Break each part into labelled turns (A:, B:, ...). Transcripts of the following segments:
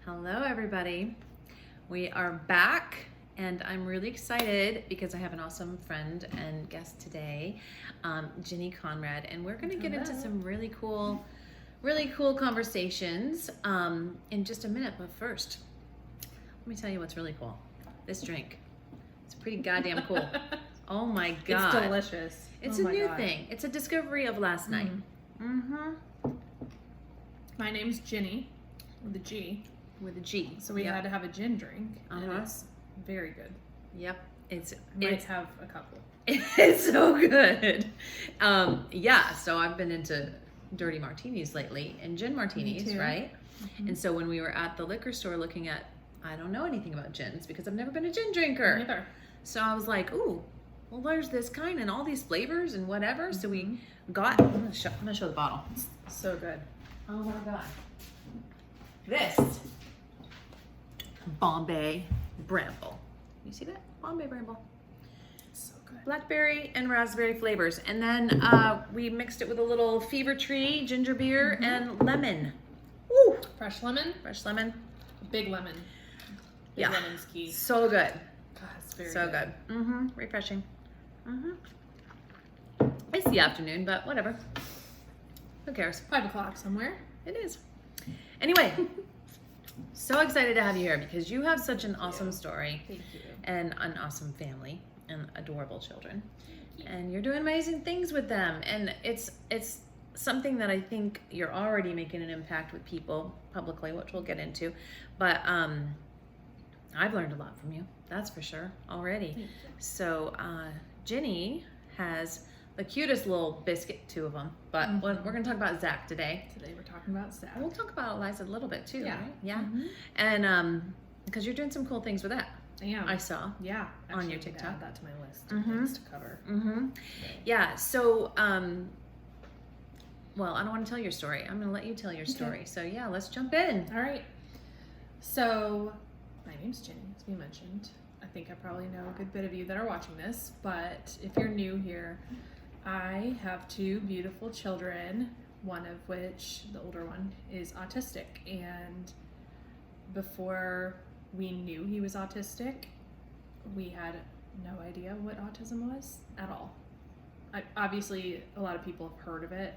A: Hello, everybody. We are back, and I'm really excited because I have an awesome friend and guest today, Ginny Conrad, and we're going to get into some really cool conversations in just a minute. But first, let me tell you what's really cool. This drink. It's pretty goddamn cool. Oh my God.
B: It's delicious.
A: It's a new thing. It's a discovery of last night.
B: My name's Ginny, with a G.
A: With a G.
B: So we had to have a gin drink, and
A: Uh-huh.
B: it's very good.
A: Yep.
B: I might have a couple.
A: It's so good. So I've been into dirty martinis lately and gin martinis, right? Mm-hmm. And so when we were at the liquor store looking at, I don't know anything about gins because I've never been a gin drinker.
B: Me neither.
A: So I was like, ooh, well, there's this kind and all these flavors and whatever. Mm-hmm. So we got, I'm gonna show the bottle.
B: It's so good.
A: Oh my God. This Bombay Bramble. You see that? Bombay Bramble.
B: So good.
A: Blackberry and raspberry flavors. And then we mixed it with a little Fever Tree ginger beer and lemon. Woo!
B: Fresh lemon?
A: Fresh lemon.
B: Big lemon. Big lemon's key.
A: So good.
B: God, it's very
A: so good. Mm-hmm. Refreshing. Mm-hmm. It's the afternoon, but whatever. Who cares?
B: 5 o'clock somewhere.
A: It is. Anyway, so excited to have you here because you have such an awesome story.
B: Thank you.
A: And an awesome family and adorable children. And you're doing amazing things with them. And it's something that I think you're already making an impact with people publicly, which we'll get into. But I've learned a lot from you. That's for sure already. So Ginny has the cutest little biscuit, 2 of them. But we're going to talk about Zach today.
B: Today we're talking about Zach.
A: We'll talk about Eliza a little bit too,
B: Yeah.
A: right? Yeah.
B: Mm-hmm.
A: And because you're doing some cool things with that.
B: I saw. Yeah.
A: On your
B: Actually,
A: TikTok.
B: add that to my list of things to cover.
A: Mm-hmm. Yeah. So, well, I don't want to tell your story. I'm going to let you tell your story. So yeah, let's jump in.
B: All right. So my name's Ginny, as we mentioned. I think I probably know a good bit of you that are watching this, but if you're new here, I have 2 beautiful children, one of which, the older one, is autistic. And before we knew he was autistic, we had no idea what autism was at all. Obviously, a lot of people have heard of it,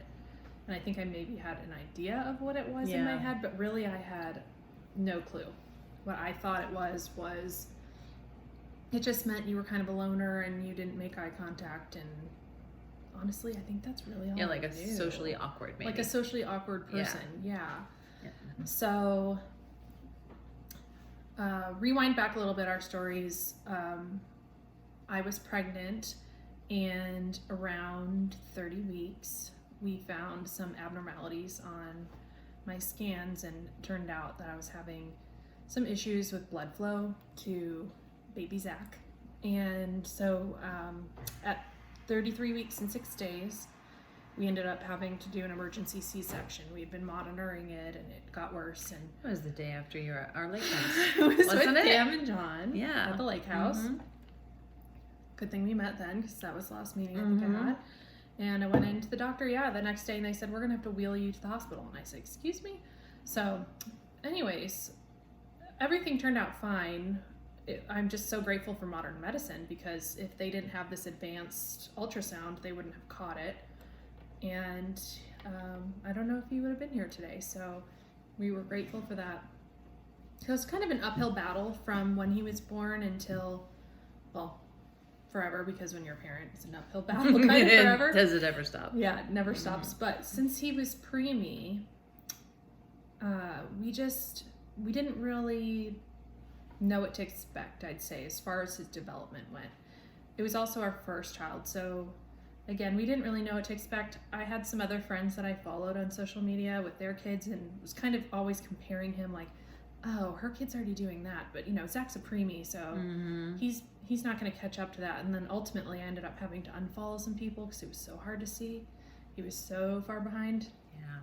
B: and I think I maybe had an idea of what it was in my head, but really I had no clue. What I thought it was it just meant you were kind of a loner and you didn't make eye contact, and honestly, I think that's really all
A: like
B: I
A: a
B: knew.
A: socially awkward, maybe.
B: Like a socially awkward person, yeah. So, rewind back a little bit, our stories. I was pregnant, and around 30 weeks, we found some abnormalities on my scans, and it turned out that I was having some issues with blood flow to baby Zach. And so at 33 weeks and 6 days, we ended up having to do an emergency C-section. We had been monitoring it, and it got worse. And
A: it was the day after our lake house.
B: it was
A: Wasn't
B: with
A: it?
B: Pam and John at the lake house.
A: Mm-hmm.
B: Good thing we met then, because that was the last meeting I think I had. And I went into the doctor, the next day, and they said, we're going to have to wheel you to the hospital. And I said, excuse me? So anyways, everything turned out fine. I'm just so grateful for modern medicine, because if they didn't have this advanced ultrasound, they wouldn't have caught it. And I don't know if he would have been here today. So we were grateful for that. So it was kind of an uphill battle from when he was born until, well, forever, because when you're a parent, it's an uphill battle kind of forever.
A: Does it ever stop?
B: Yeah, it never stops. But since he was preemie, we didn't really know what to expect, I'd say, as far as his development went. It was also our first child, so again, we didn't really know what to expect. I had some other friends that I followed on social media with their kids, and was kind of always comparing him, like, oh, her kid's already doing that, but Zach's a preemie, so he's not going to catch up to that. And then ultimately I ended up having to unfollow some people because it was so hard to see. He was so far behind.
A: Yeah.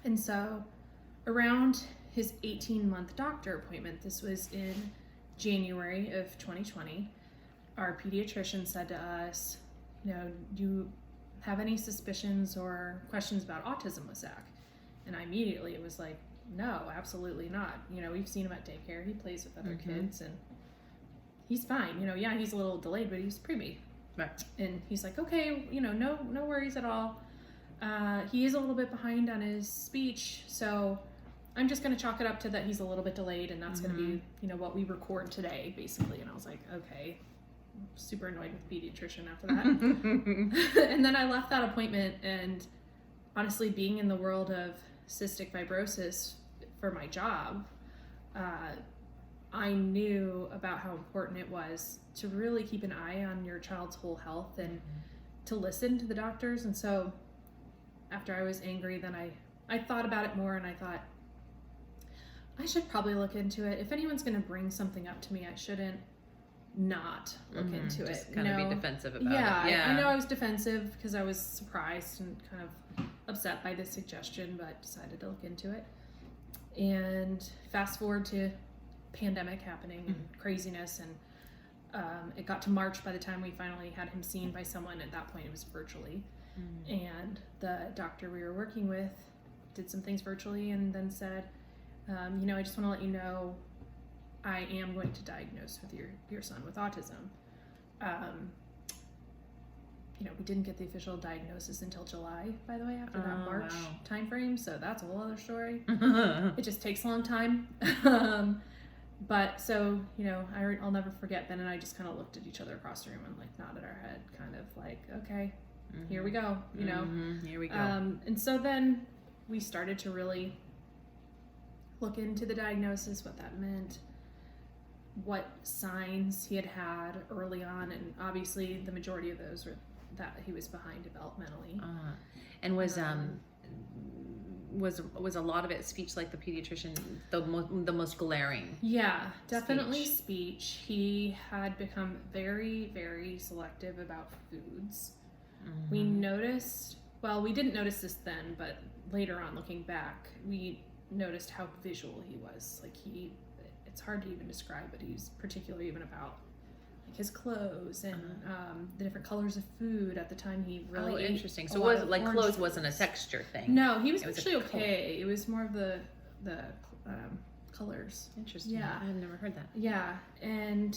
B: And so around his 18-month doctor appointment, this was in January of 2020, our pediatrician said to us, do you have any suspicions or questions about autism with Zach? And I immediately was like, no, absolutely not. You know, we've seen him at daycare. He plays with other
A: Mm-hmm.
B: kids, and he's fine. You know, yeah, he's a little delayed, but he's preemie.
A: Right.
B: And he's like, okay, you know, no worries at all. He is a little bit behind on his speech, so I'm just going to chalk it up to that he's a little bit delayed, and that's going to be, you know, what we record today, basically. And I was like, okay. Super annoyed with the pediatrician after that. And then I left that appointment, and honestly, being in the world of cystic fibrosis for my job, I knew about how important it was to really keep an eye on your child's whole health and to listen to the doctors. And so after I was angry, then I thought about it more, and I thought, I should probably look into it. If anyone's going to bring something up to me, I shouldn't not look into it.
A: Just kind of be defensive about
B: it.
A: Yeah,
B: I know I was defensive because I was surprised and kind of upset by this suggestion, but decided to look into it. And fast forward to pandemic happening and craziness, and it got to March by the time we finally had him seen by someone. At that point, it was virtually. And the doctor we were working with did some things virtually and then said, you know, I just want to let you know I am going to diagnose with your son with autism. You know, we didn't get the official diagnosis until July, by the way, after that March timeframe. So that's a whole other story. It just takes a long time. But so, you know, I'll never forget. Ben and I just kind of looked at each other across the room and like nodded our head, kind of like, okay, here we go, you know.
A: Here we go.
B: And so then we started to really look into the diagnosis, what that meant, what signs he had early on, and obviously the majority of those were that he was behind developmentally.
A: And was a lot of it speech, like the pediatrician, the most glaring?
B: Yeah, definitely speech. He had become very, very selective about foods. We noticed, well, we didn't notice this then, but later on looking back, we noticed how visual he was. Like it's hard to even describe, but he's particular even about like his clothes and the different colors of food. At the time, he really ate
A: interesting. So it was like clothes wasn't a texture thing.
B: No, he was actually okay. It was more of the colors.
A: Interesting.
B: Yeah,
A: I had never heard that.
B: Yeah, and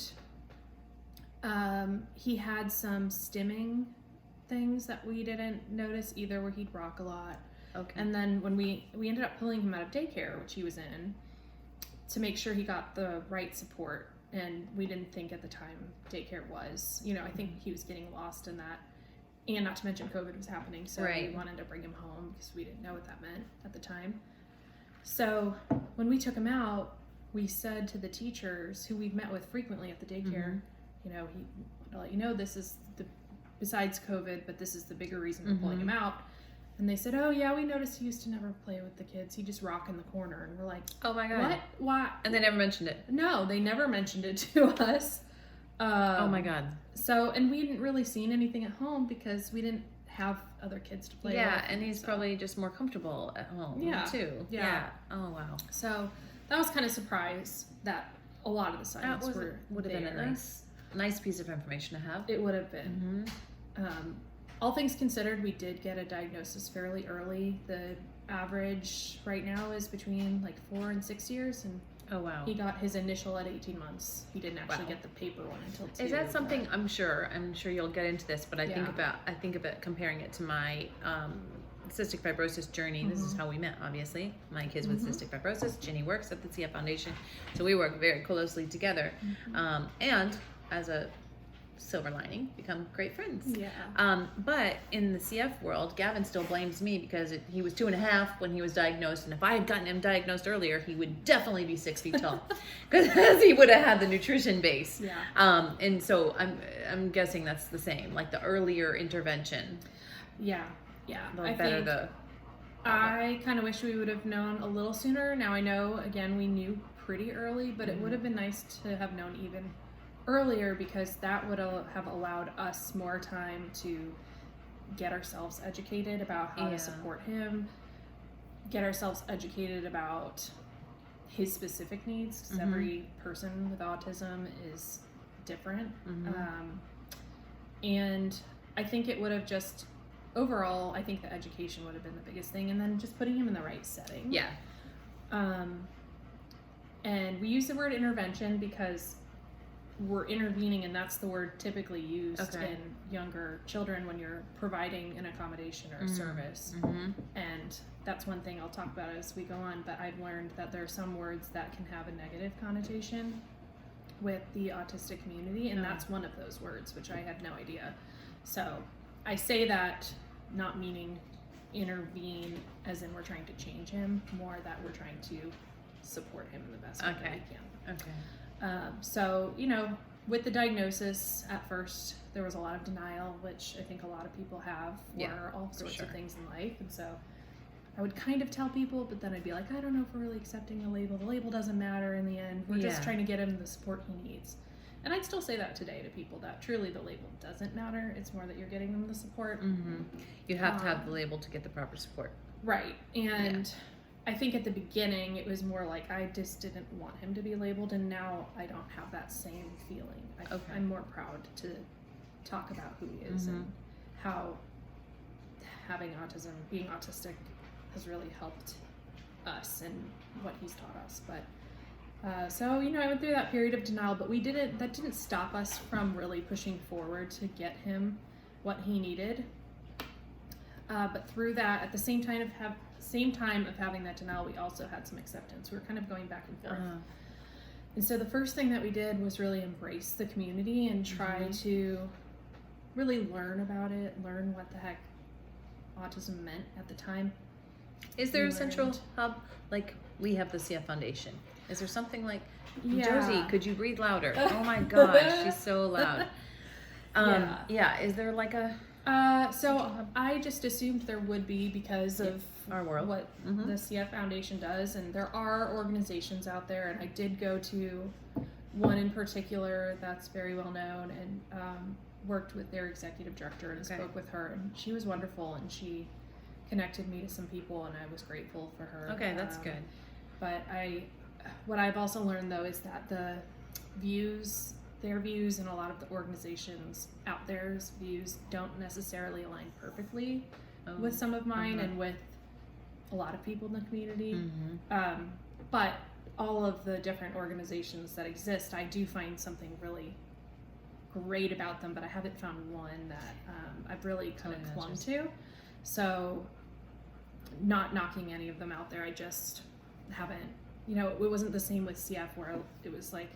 B: he had some stimming things that we didn't notice either, where he'd rock a lot.
A: Okay.
B: And then when we ended up pulling him out of daycare, which he was in, to make sure he got the right support, and we didn't think at the time daycare was, you know, I think he was getting lost in that, and not to mention COVID was happening, so we wanted to bring him home because we didn't know what that meant at the time. So when we took him out, we said to the teachers who we've met with frequently at the daycare, you know, I'll let you know, this is besides COVID, but this is the bigger reason we're pulling him out. And they said, oh yeah, we noticed he used to never play with the kids. He'd just rock in the corner. And we're like,
A: oh my God.
B: What? Why?
A: And they never mentioned it.
B: No, they never mentioned it to us.
A: Oh my God.
B: So, and we hadn't really seen anything at home because we didn't have other kids to play with.
A: Yeah, and he's probably just more comfortable at home too. Yeah. Oh wow.
B: So that was kind of surprised that a lot of the signs
A: would have been a nice piece of information to have.
B: It would have been. All things considered, we did get a diagnosis fairly early. The average right now is between like 4 and 6 years, and
A: oh wow,
B: he got his initial at 18 months. He didn't actually get the paper one until 2.
A: Is that something? I'm sure you'll get into this, but I think about comparing it to my cystic fibrosis journey. This is how we met, obviously. My kids with cystic fibrosis. Ginny works at the CF Foundation, so we work very closely together, and as a silver lining, become great friends.
B: Yeah.
A: But in the CF world, Gavin still blames me because he was 2.5 when he was diagnosed, and if I had gotten him diagnosed earlier, he would definitely be 6 feet tall because he would have had the nutrition base.
B: Yeah.
A: And so I'm guessing that's the same, like the earlier intervention.
B: Yeah.
A: I
B: kind of wish we would have known a little sooner. Now I know, again, we knew pretty early, but it would have been nice to have known even earlier, because that would have allowed us more time to get ourselves educated about how to support him, get ourselves educated about his specific needs, because every person with autism is different. And I think it would have just, overall, I think the education would have been the biggest thing, and then just putting him in the right setting.
A: Yeah.
B: And we use the word intervention because we're intervening, and that's the word typically used in younger children when you're providing an accommodation or a service. And that's one thing I'll talk about as we go on, but I've learned that there are some words that can have a negative connotation with the autistic community, and that's one of those words, which I had no idea. So I say that not meaning intervene as in we're trying to change him, more that we're trying to support him in the best way that we can. So, you know, with the diagnosis, at first there was a lot of denial, which I think a lot of people have for all sorts of things in life. And so I would kind of tell people, but then I'd be like, I don't know if we're really accepting the label. The label doesn't matter in the end. We're just trying to get him the support he needs. And I'd still say that today to people, that truly the label doesn't matter. It's more that you're getting them the support.
A: You have to have the label to get the proper support.
B: Right. And I think at the beginning it was more like I just didn't want him to be labeled, and now I don't have that same feeling. I'm more proud to talk about who he is and how having autism, being autistic, has really helped us and what he's taught us. But so, you know, I went through that period of denial, but that didn't stop us from really pushing forward to get him what he needed. But through that, at the same time of having that denial, we also had some acceptance. We were kind of going back and forth. And so the first thing that we did was really embrace the community and try to really learn about it, learn what the heck autism meant at the time.
A: Is there a central hub? Like, we have the CF Foundation. Is there something like, Josie, could you breathe louder? Oh my gosh, she's so loud. Is there like a...
B: So I just assumed there would be because of
A: our world,
B: what the CF Foundation does, and there are organizations out there, and I did go to one in particular that's very well known, and worked with their executive director and spoke with her, and she was wonderful, and she connected me to some people, and I was grateful for her.
A: Okay, that's good.
B: But what I've also learned though is that their views and a lot of the organizations out there's views don't necessarily align perfectly with some of mine and with a lot of people in the community. But all of the different organizations that exist, I do find something really great about them, but I haven't found one that I've really kind of clung to. So not knocking any of them out there, I just haven't, you know, it wasn't the same with CF where it was like,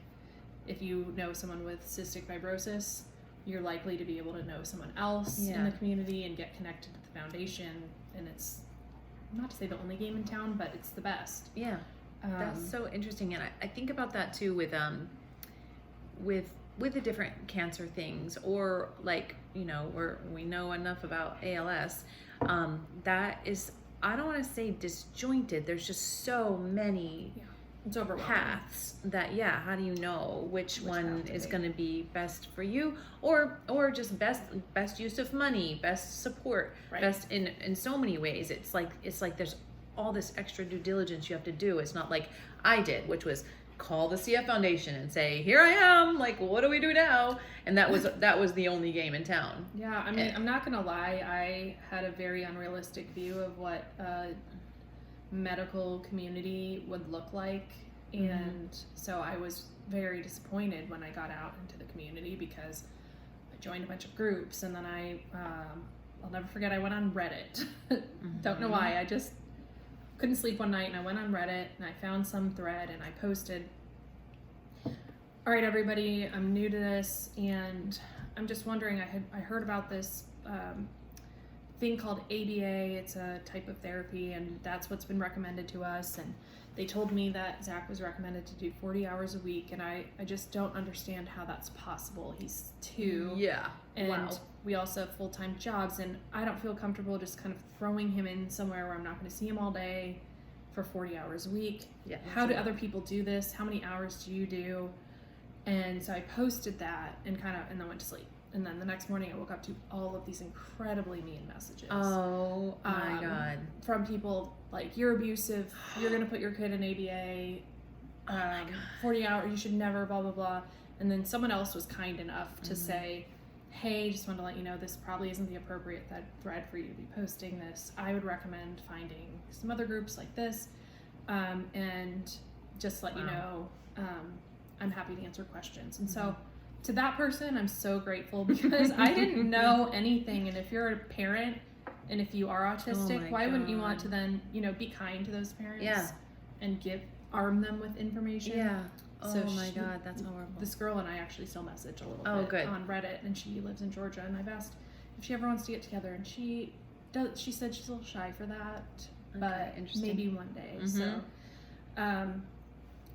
B: if you know someone with cystic fibrosis, you're likely to be able to know someone else in the community and get connected to the foundation. And it's not to say the only game in town, but it's the best.
A: Yeah, that's so interesting. And I think about that too with the different cancer things, or like, you know, we know enough about ALS. That is, I don't want to say disjointed. There's just so many
B: it's overwhelming
A: paths that how do you know which one is going to be best for you, or just best use of money, best support, best in so many ways. It's like there's all this extra due diligence you have to do. It's not like I did, which was call the CF Foundation and say, here I am, like, what do we do now? And that was the only game in town.
B: Yeah, I mean, I'm not gonna lie, I had a very unrealistic view of what medical community would look like, and so I was very disappointed when I got out into the community, because I joined a bunch of groups, and then I'll never forget, I went on Reddit. Don't know why, I just couldn't sleep one night, and I went on Reddit and I found some thread and I posted, all right everybody, I'm new to this and I'm just wondering, I heard about this thing called ABA. It's a type of therapy, and that's what's been recommended to us, and they told me that Zach was recommended to do 40 hours a week, and I just don't understand how that's possible. He's 2. And we also have full-time jobs, and I don't feel comfortable just kind of throwing him in somewhere where I'm not going to see him all day for 40 hours a week. How do other people do this? How many hours do you do? And so I posted that and then went to sleep. And then the next morning I woke up to all of these incredibly mean messages.
A: Oh my God.
B: From people like, you're abusive, you're going to put your kid in ABA, 40 hours, you should never, blah, blah, blah. And then someone else was kind enough to say, hey, just wanted to let you know this probably isn't the appropriate thread for you to be posting this. I would recommend finding some other groups like this. and just let you know, I'm happy to answer questions. And
A: Mm-hmm.
B: so to that person, I'm so grateful because I didn't know anything. And if you're a parent and if you are autistic, why wouldn't you want to then, be kind to those parents?
A: Yeah.
B: And arm them with information?
A: Yeah. Oh
B: So
A: my God, that's horrible.
B: This girl and I actually still message a little bit
A: good.
B: on Reddit, and she lives in Georgia, and I've asked if she ever wants to get together, and she said she's a little shy for that, but
A: interesting.
B: maybe one day.
A: Mm-hmm.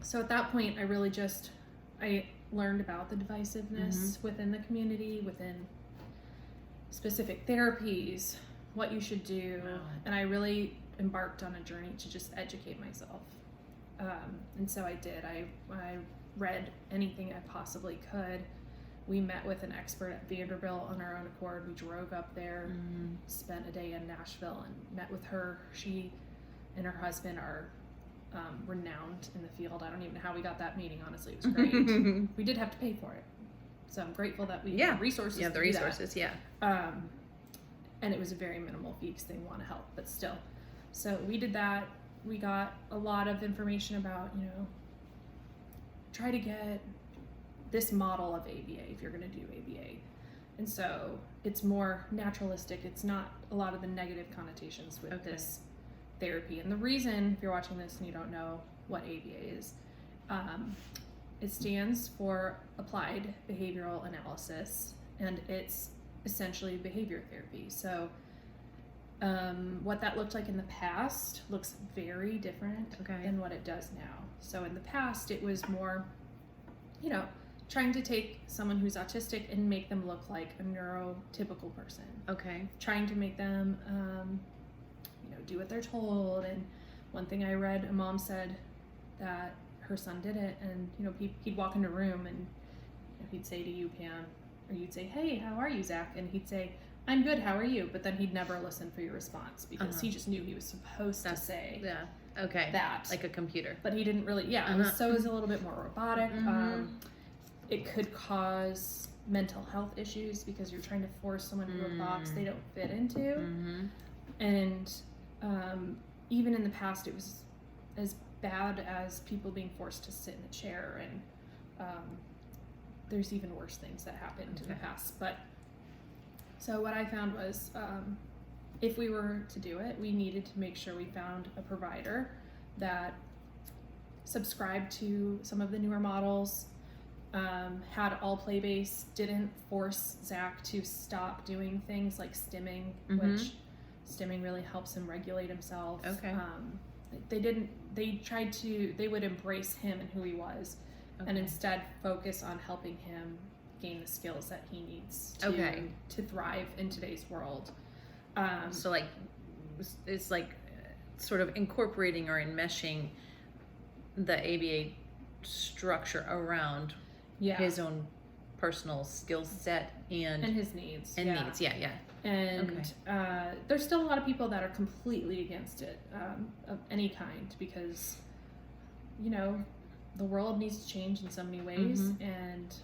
B: So at that point, I learned about the divisiveness within the community, within specific therapies, what you should do, and I really embarked on a journey to just educate myself. And so I did. I read anything I possibly could. We met with an expert at Vanderbilt on our own accord. We drove up there, spent a day in Nashville, and met with her. She and her husband are renowned in the field. I don't even know how we got that meeting, honestly. It was great. We did have to pay for it. So I'm grateful that we have resources.
A: Yeah, the resources,
B: And it was a very minimal fee because they want to help, but still. So we did that. We got a lot of information about, try to get this model of ABA if you're going to do ABA. And so it's more naturalistic. It's not a lot of the negative connotations with this therapy. And the reason, if you're watching this and you don't know what ABA is, it stands for Applied Behavioral Analysis, and it's essentially behavior therapy. So what that looked like in the past looks very different than what it does now. So in the past, it was more, trying to take someone who's autistic and make them look like a neurotypical person. Trying to make them, do what they're told. And one thing I read, a mom said that her son did it, and, he'd walk into a room and he'd say to you, Pam, or you'd say, hey, how are you, Zach? And he'd say, I'm good, how are you? But then he'd never listen for your response because he just knew he was supposed to say that.
A: Like a computer.
B: But he didn't really, it was a little bit more robotic. It could cause mental health issues because you're trying to force someone into a box they don't fit into. And even in the past, it was as bad as people being forced to sit in a chair, and there's even worse things that happened in the past. But so what I found was, if we were to do it, we needed to make sure we found a provider that subscribed to some of the newer models, had all play-based, didn't force Zach to stop doing things like stimming, which stimming really helps him regulate himself. They would embrace him and who he was, and instead focus on helping him gain the skills that he needs to thrive in today's world.
A: So like, it's like sort of incorporating or enmeshing the ABA structure around his own personal skill set and
B: his needs. And there's still a lot of people that are completely against it, of any kind, because the world needs to change in so many ways, and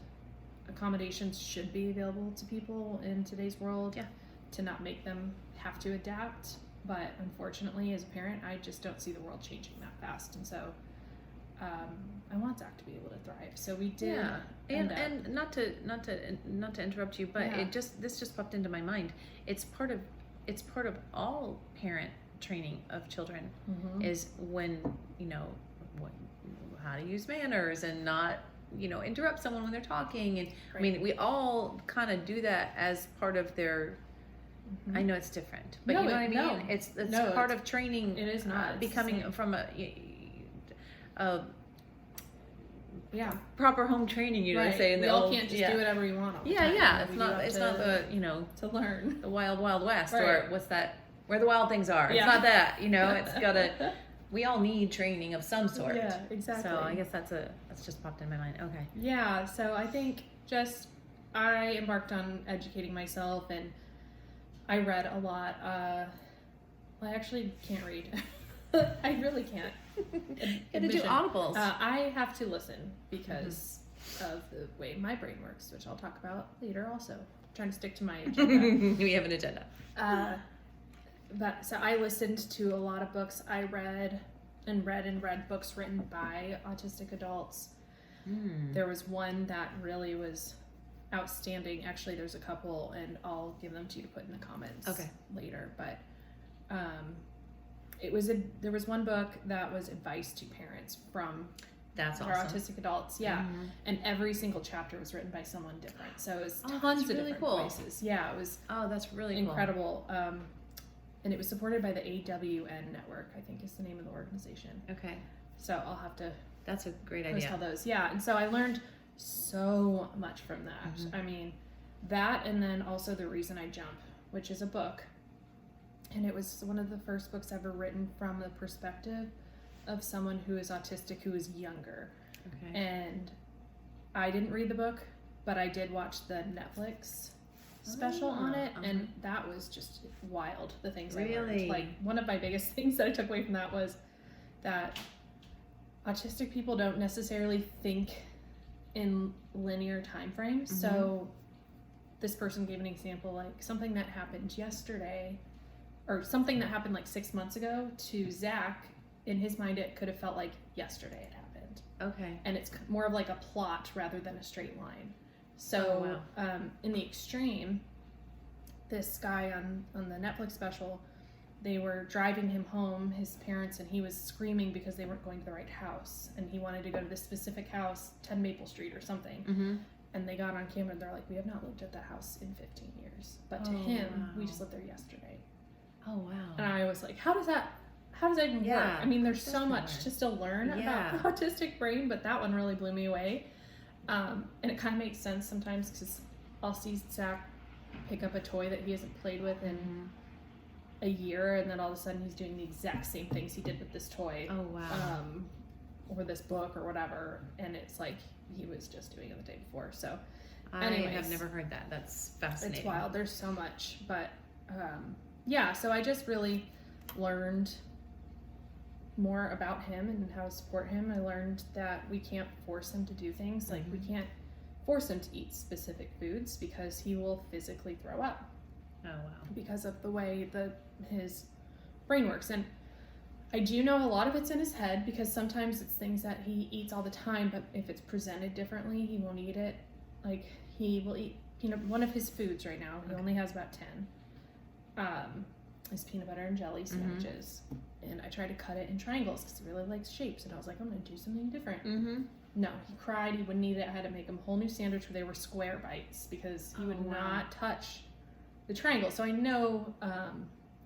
B: accommodations should be available to people in today's world to not make them have to adapt. But unfortunately, as a parent, I just don't see the world changing that fast, and so I want Zach to be able to thrive. So we did.
A: And not to interrupt you, but this just popped into my mind. It's part of all parent training of children is when how to use manners and not interrupt someone when they're talking. And I mean, we all kind of do that as part of their. I know it's different, but you know what I mean. No. It's part of training.
B: It is not
A: becoming from a proper home training. Say, and
B: we all can't just do whatever you want all the time.
A: It's not the
B: to learn
A: the wild west or what's that? Where the wild things are. It's not that. It's gotta. We all need training of some sort.
B: Yeah, exactly.
A: So I guess that's just popped in my mind. Okay.
B: Yeah. So I think I embarked on educating myself, and I read a lot. I actually can't read. I really can't.
A: Get to do audibles.
B: I have to listen because of the way my brain works, which I'll talk about later. Also, trying to stick to my agenda.
A: We have an agenda.
B: But so I listened to a lot of books. I read and read books written by autistic adults. There was one that really was outstanding. Actually, there's a couple, and I'll give them to you to put in the comments later. But there was one book that was advice to parents from autistic adults. And every single chapter was written by someone different. So it was tons of
A: really
B: different voices. Yeah, it was
A: that's really
B: incredible. And it was supported by the AWN Network, I think is the name of the organization.
A: Okay.
B: So I'll have to.
A: That's a great
B: post
A: idea.
B: all those. Yeah, and so I learned so much from that. I mean, that, and then also The Reason I Jump, which is a book. And it was one of the first books ever written from the perspective of someone who is autistic who is younger.
A: Okay.
B: And I didn't read the book, but I did watch the Netflix special on it, and that was just wild, the things I learned. Like, one of my biggest things that I took away from that was that autistic people don't necessarily think in linear time frames. So this person gave an example, like something that happened yesterday or something that happened like 6 months ago to Zach, in his mind it could have felt like yesterday it happened.
A: Okay.
B: And it's more of like a plot rather than a straight line. So in the extreme, this guy on the Netflix special, they were driving him home, his parents, and he was screaming because they weren't going to the right house. And he wanted to go to this specific house, 10 Maple Street or something. And they got on camera and they're like, we have not lived at that house in 15 years. But to him, we just lived there yesterday.
A: Oh, wow.
B: And I was like, how does that even work? I mean, there's so much to still learn about the autistic brain, but that one really blew me away. And it kind of makes sense sometimes because I'll see Zach pick up a toy that he hasn't played with in a year, and then all of a sudden he's doing the exact same things he did with this toy.
A: Oh, wow.
B: Or this book or whatever, and it's like he was just doing it the day before. So
A: I have never heard that. That's fascinating.
B: It's wild. There's so much, but so I just really learned more about him and how to support him. I learned that we can't force him to do things. Like, we can't force him to eat specific foods because he will physically throw up.
A: Oh, wow.
B: Because of the way his brain works. And I do know a lot of it's in his head, because sometimes it's things that he eats all the time, but if it's presented differently, he won't eat it. Like, he will eat one of his foods right now, he only has about 10, is peanut butter and jelly sandwiches. And I tried to cut it in triangles because he really likes shapes, and I was like, I'm going to do something different. No, he cried, he wouldn't eat it. I had to make him a whole new sandwich where they were square bites because he would not touch the triangle. So I know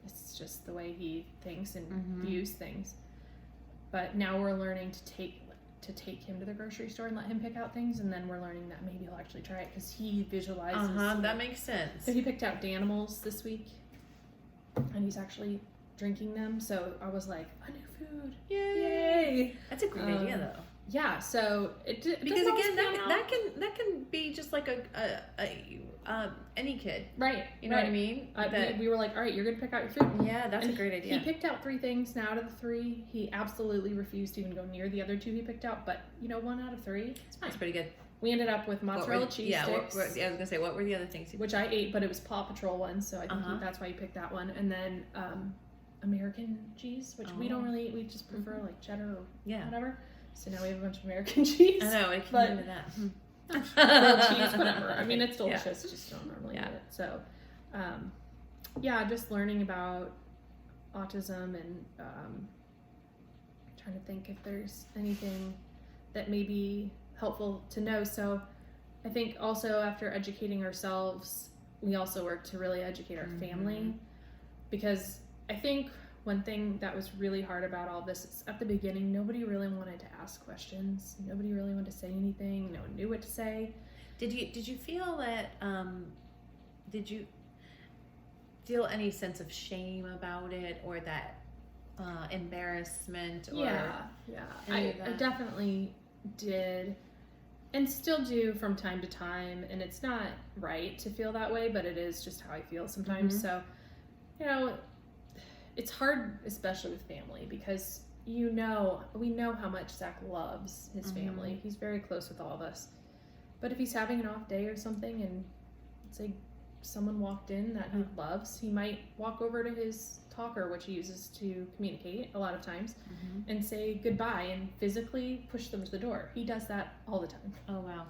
B: it's just the way he thinks and views things. But now we're learning to take him to the grocery store and let him pick out things, and then we're learning that maybe he'll actually try it because he visualizes.
A: That makes sense.
B: So he picked out Danimals this week, and he's actually drinking them. So I was like, a new food, yay!
A: That's a great idea, though.
B: Yeah, so because
A: again, that can be just like any kid,
B: right?
A: You know what I mean?
B: We were like, all right, you're gonna pick out your food.
A: Yeah, that's a great idea.
B: He picked out 3 things. Now, out of the 3, he absolutely refused to even go near the other 2 he picked out. But 1 out of 3, it's fine.
A: That's pretty good.
B: We ended up with mozzarella cheese sticks.
A: I was gonna say, what were the other things?
B: Which I ate, but it was Paw Patrol ones, so I think that's why he picked that one. And then American cheese, which we don't really eat. We just prefer like cheddar or whatever. So now we have a bunch of American cheese.
A: I know, I can remember that.
B: Grilled cheese, whatever. I mean, it's delicious. Just don't normally eat it. So, just learning about autism and trying to think if there's anything that may be helpful to know. So I think also after educating ourselves, we also work to really educate our family, because I think one thing that was really hard about all this is at the beginning, nobody really wanted to ask questions. Nobody really wanted to say anything. No one knew what to say.
A: Did you feel that, did you feel any sense of shame about it, or that embarrassment? Or
B: I definitely did, and still do from time to time. And it's not right to feel that way, but it is just how I feel sometimes. So, it's hard, especially with family, because we know how much Zach loves his family. He's very close with all of us. But if he's having an off day or something, and it's like someone walked in that he loves, he might walk over to his talker, which he uses to communicate a lot of times, and say goodbye and physically push them to the door. He does that all the time.
A: Oh, wow.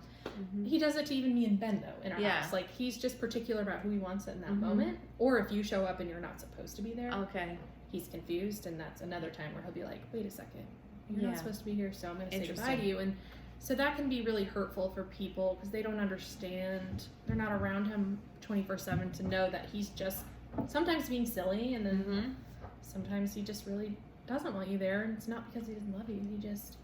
B: He does it to even me and Ben, though, in our house. Like, he's just particular about who he wants in that moment. Or if you show up and you're not supposed to be there,
A: Okay.
B: he's confused, and that's another time where he'll be like, wait a second, you're
A: Yeah.
B: not supposed to be here, so I'm going to say goodbye
A: Interesting.
B: to you. And so that can be really hurtful for people because they don't understand. They're not around him 24/7 to know that he's just sometimes being silly, and then sometimes he just really doesn't want you there, and it's not because he doesn't love you. He just,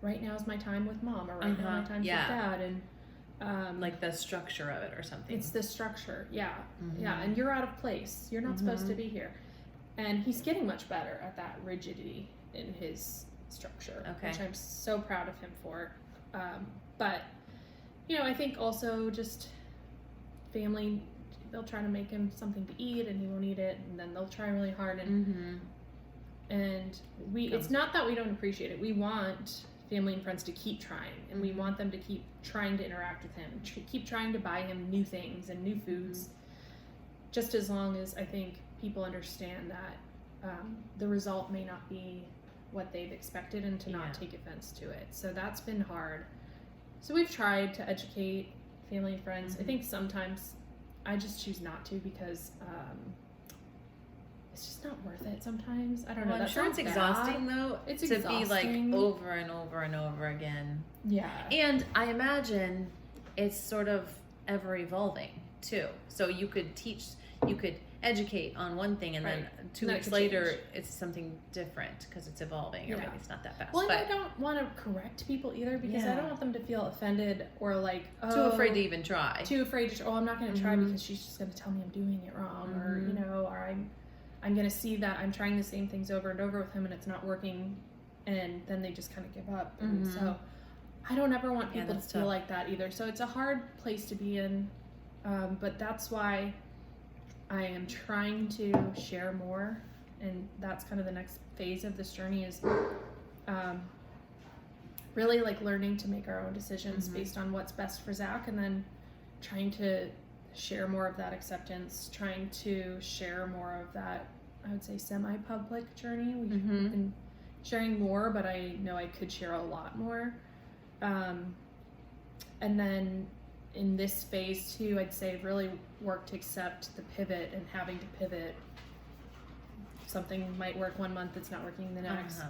B: right now is my time with mom, or right now my time with dad, and
A: like the structure of it or something.
B: it's the structure, yeah, and you're out of place. You're not supposed to be here. And he's getting much better at that rigidity in his structure, which I'm so proud of him for. But, you know, I think also just family, they'll try to make him something to eat and he won't eat it, and then they'll try really hard, and it's not that we don't appreciate it. We want family and friends to keep trying, and we want them to keep trying to interact with him, keep trying to buy him new things and new foods, just as long as I think people understand that the result may not be what they've expected, and to not take offense to it. So that's been hard. So we've tried to educate family and friends. I think sometimes I just choose not to because it's just not worth it sometimes. I don't know.
A: I'm sure it's exhausting though.
B: It's
A: to
B: exhausting.
A: be like over and over and over again.
B: Yeah.
A: And I imagine it's sort of ever evolving too. So you could educate on one thing, and then 2 weeks later it's something different because it's evolving, or maybe it's not that fast.
B: Well, and I don't want to correct people either, because I don't want them to feel offended or like,
A: too afraid to even try.
B: Too afraid to, I'm not going to try because she's just going to tell me I'm doing it wrong, or you know, or I'm going to see that I'm trying the same things over and over with him and it's not working, and then they just kind of give up. And so I don't ever want people to feel like that either. So it's a hard place to be in, but that's why I am trying to share more, and that's kind of the next phase of this journey, is really like learning to make our own decisions based on what's best for Zach, and then trying to share more of that acceptance, trying to share more of that, I would say, semi-public journey. We've been sharing more, but I know I could share a lot more. And then in this phase too, I'd say really work to accept the pivot, and having to pivot. Something might work one month, it's not working the next,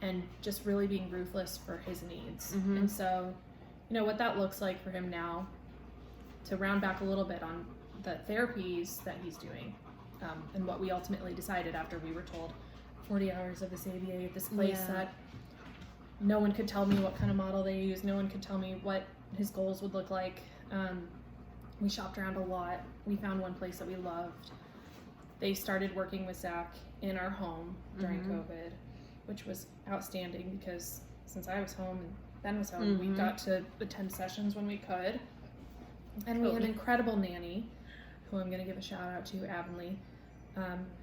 B: and just really being ruthless for his needs. And so, you know, what that looks like for him now, to round back a little bit on the therapies that he's doing, and what we ultimately decided after we were told 40 hours of this ABA at this place, that no one could tell me what kind of model they use, no one could tell me what his goals would look like. We shopped around a lot. We found one place that we loved. They started working with Zach in our home during COVID, which was outstanding, because since I was home and Ben was home, we got to attend sessions when we could. And we had an incredible nanny, who I'm going to give a shout out to, Avonlea,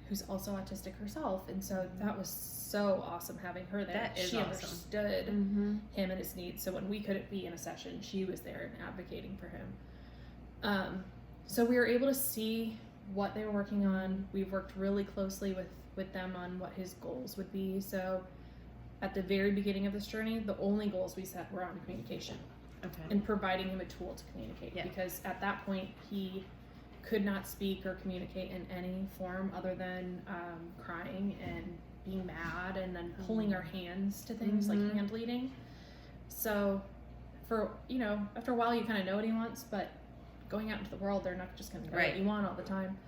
B: who's also autistic herself. And so that was so awesome having her there.
A: That is
B: she
A: awesome.
B: understood him and his needs. So when we couldn't be in a session, she was there and advocating for him. So we were able to see what they were working on. We've worked really closely with them on what his goals would be. So at the very beginning of this journey, the only goals we set were on communication. And providing him a tool to communicate, because at that point he could not speak or communicate in any form other than crying and being mad, and then pulling our hands to things like hand leading. So for, you know, after a while you kind of know what he wants, but going out into the world, they're not just going to know what you want all the time.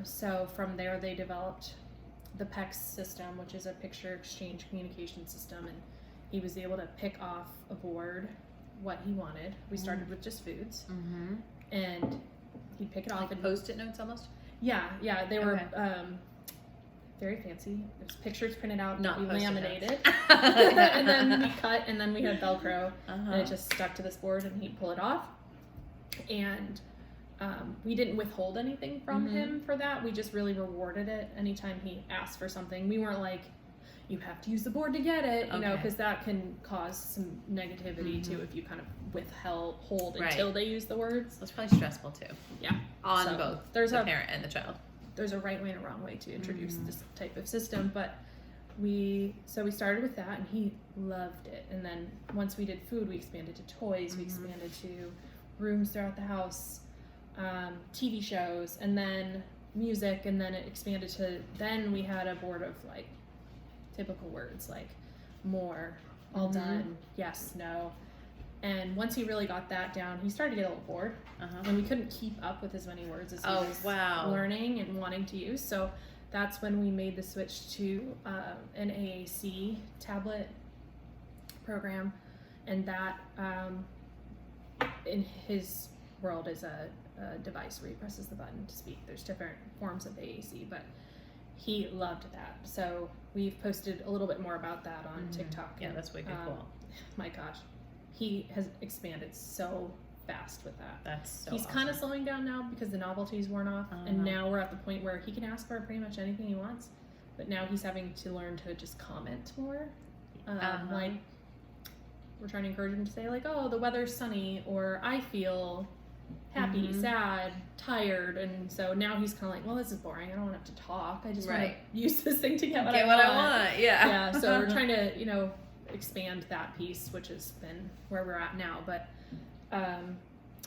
B: So from there they developed the PEX system, which is a picture exchange communication system, and he was able to pick off a board what he wanted. We started with just foods, and he'd pick it off, and
A: Post-it notes almost.
B: Yeah, they were very fancy. There's pictures printed out,
A: not
B: we laminated,
A: notes.
B: and then we cut, and then we had Velcro, and it just stuck to this board, and he'd pull it off. And we didn't withhold anything from him for that. We just really rewarded it anytime he asked for something. We weren't like, you have to use the board to get it, you know,
A: Okay.
B: because that can cause some negativity too if you kind of hold
A: Right.
B: until they use the words.
A: That's probably stressful too.
B: Yeah.
A: On
B: So,
A: both
B: there's
A: the
B: a-
A: parent and the child.
B: There's a right way and a wrong way to introduce this type of system, but we started with that and he loved it. And then once we did food, we expanded to toys, we expanded to rooms throughout the house, TV shows, and then music, and then it expanded to, then we had a board of like typical words like more, all done, yes, no. And once he really got that down, he started to get a little bored, and we couldn't keep up with as many words as he was learning and wanting to use. So that's when we made the switch to an AAC tablet program, and that in his world is a device where he presses the button to speak. There's different forms of AAC, but he loved that. So we've posted a little bit more about that on TikTok.
A: Yeah, that's wicked cool.
B: My gosh, he has expanded so fast with that.
A: That's so
B: He's kind of slowing down now because the novelty's worn off, and now we're at the point where he can ask for pretty much anything he wants, but now he's having to learn to just comment more. Like, we're trying to encourage him to say like, oh, the weather's sunny, or I feel happy, sad, tired, and so now he's kind of like, well, this is boring. I don't want to have to talk. I just want to use this thing to get what I want. Yeah. So we're trying to, expand that piece, which has been where we're at now. But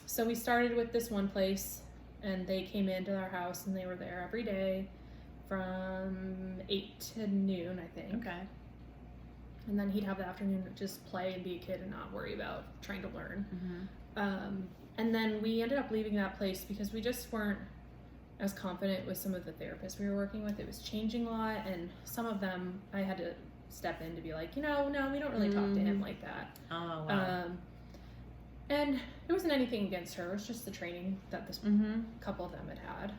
B: so we started with this one place, and they came into our house, and they were there every day from 8 to noon, I think.
A: Okay.
B: And then he'd have the afternoon to just play and be a kid and not worry about trying to learn. And then we ended up leaving that place because we just weren't as confident with some of the therapists we were working with. It was changing a lot, and some of them I had to step in to be like, no, we don't really talk to him like that.
A: Oh, wow.
B: And it wasn't anything against her. It was just the training that this couple of them had.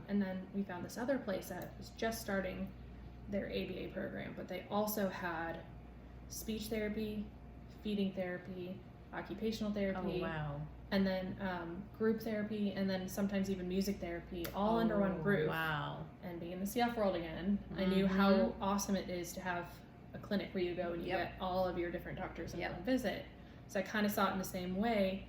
B: And then we found this other place that was just starting their ABA program, but they also had speech therapy, feeding therapy, occupational therapy.
A: Oh, wow.
B: And then group therapy, and then sometimes even music therapy, all under one roof.
A: Wow.
B: And being in the CF world again, I knew how awesome it is to have a clinic where you go and you get all of your different doctors in one visit. So I kind of saw it in the same way,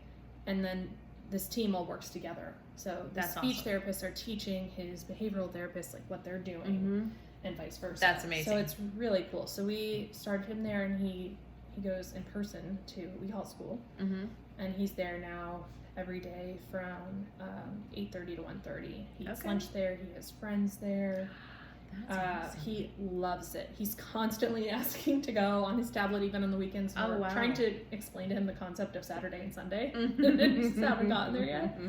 B: and then this team all works together. So the speech therapists are teaching his behavioral therapists like what they're doing, and vice versa.
A: That's amazing.
B: So it's really cool. So we started him there, and he goes in person to we call it school, and he's there now every day from 8:30 to 1:30. He eats lunch there. He has friends there. That's awesome. He loves it. He's constantly asking to go on his tablet, even on the weekends. We're trying to explain to him the concept of Saturday and Sunday. Just haven't gotten there yet.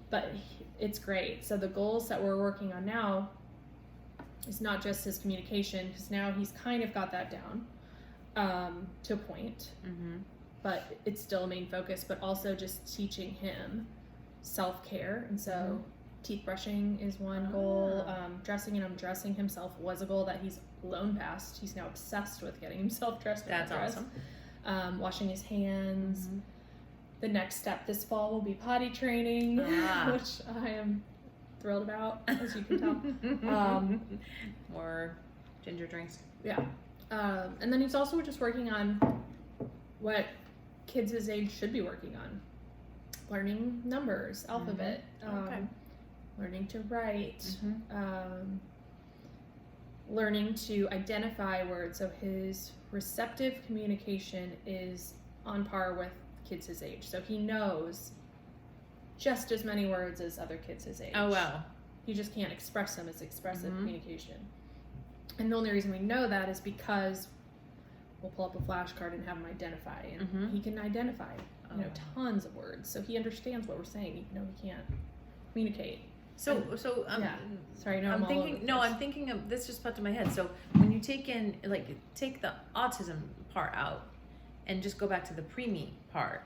B: But it's great. So the goals that we're working on now is not just his communication, because now he's kind of got that down to a point. But it's still a main focus, but also just teaching him self-care. And so teeth brushing is one goal. Dressing and undressing himself was a goal that he's blown past. He's now obsessed with getting himself dressed.
A: That's awesome.
B: Washing his hands. The next step this fall will be potty training, which I am thrilled about, as you can tell.
A: More ginger drinks.
B: Yeah. And then he's also just working on what kids his age should be working on. Learning numbers, alphabet, learning to write, learning to identify words. So his receptive communication is on par with kids his age. So he knows just as many words as other kids his age.
A: Oh, wow.
B: He just can't express them as expressive communication. And the only reason we know that is because we'll pull up a flashcard and have him identify, and he can identify, tons of words. So he understands what we're saying, even though he can't communicate.
A: So
B: sorry, no,
A: I'm thinking of this just popped in my head. So when you take the autism part out and just go back to the preemie part,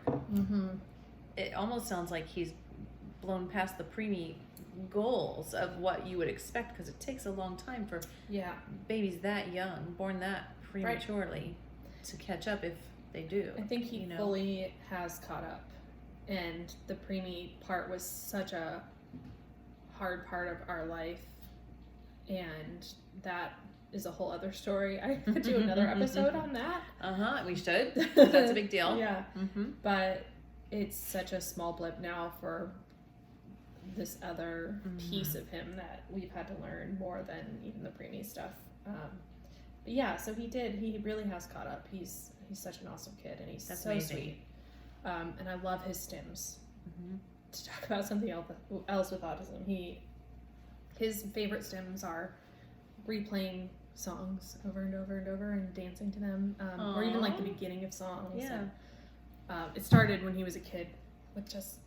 A: it almost sounds like he's blown past the preemie goals of what you would expect, because it takes a long time for babies that young, born that prematurely, to catch up if they do.
B: I think he fully has caught up, and the preemie part was such a hard part of our life, and that is a whole other story. I could do another episode on that.
A: We should. That's a big deal.
B: Yeah. But it's such a small blip now for this other piece of him that we've had to learn more than even the preemie stuff. But yeah, so he really has caught up. He's such an awesome kid, and he's
A: That's
B: so
A: amazing.
B: sweet. And I love his stims. To talk about something else with autism, his favorite stims are replaying songs over and over and over and dancing to them, or even like the beginning of songs.
A: Yeah.
B: And, it started when he was a kid with just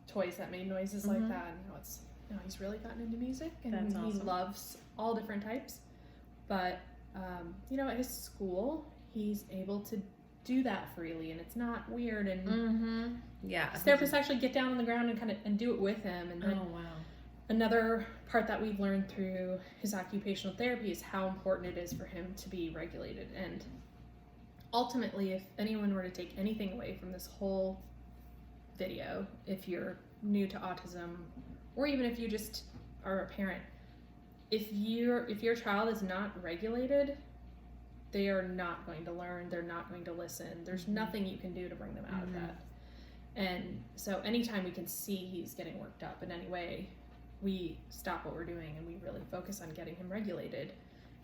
B: toys that made noises like that, and now he's really gotten into music, and
A: That's
B: he
A: awesome.
B: loves all different types. But at his school, he's able to do that freely, and it's not weird. And
A: yeah,
B: his therapists actually get down on the ground and do it with him. And then another part that we've learned through his occupational therapy is how important it is for him to be regulated. And ultimately, if anyone were to take anything away from this whole video, if you're new to autism, or even if you just are a parent, if your child is not regulated, they are not going to learn, they're not going to listen. There's nothing you can do to bring them out of that. And so anytime we can see he's getting worked up in any way, we stop what we're doing and we really focus on getting him regulated.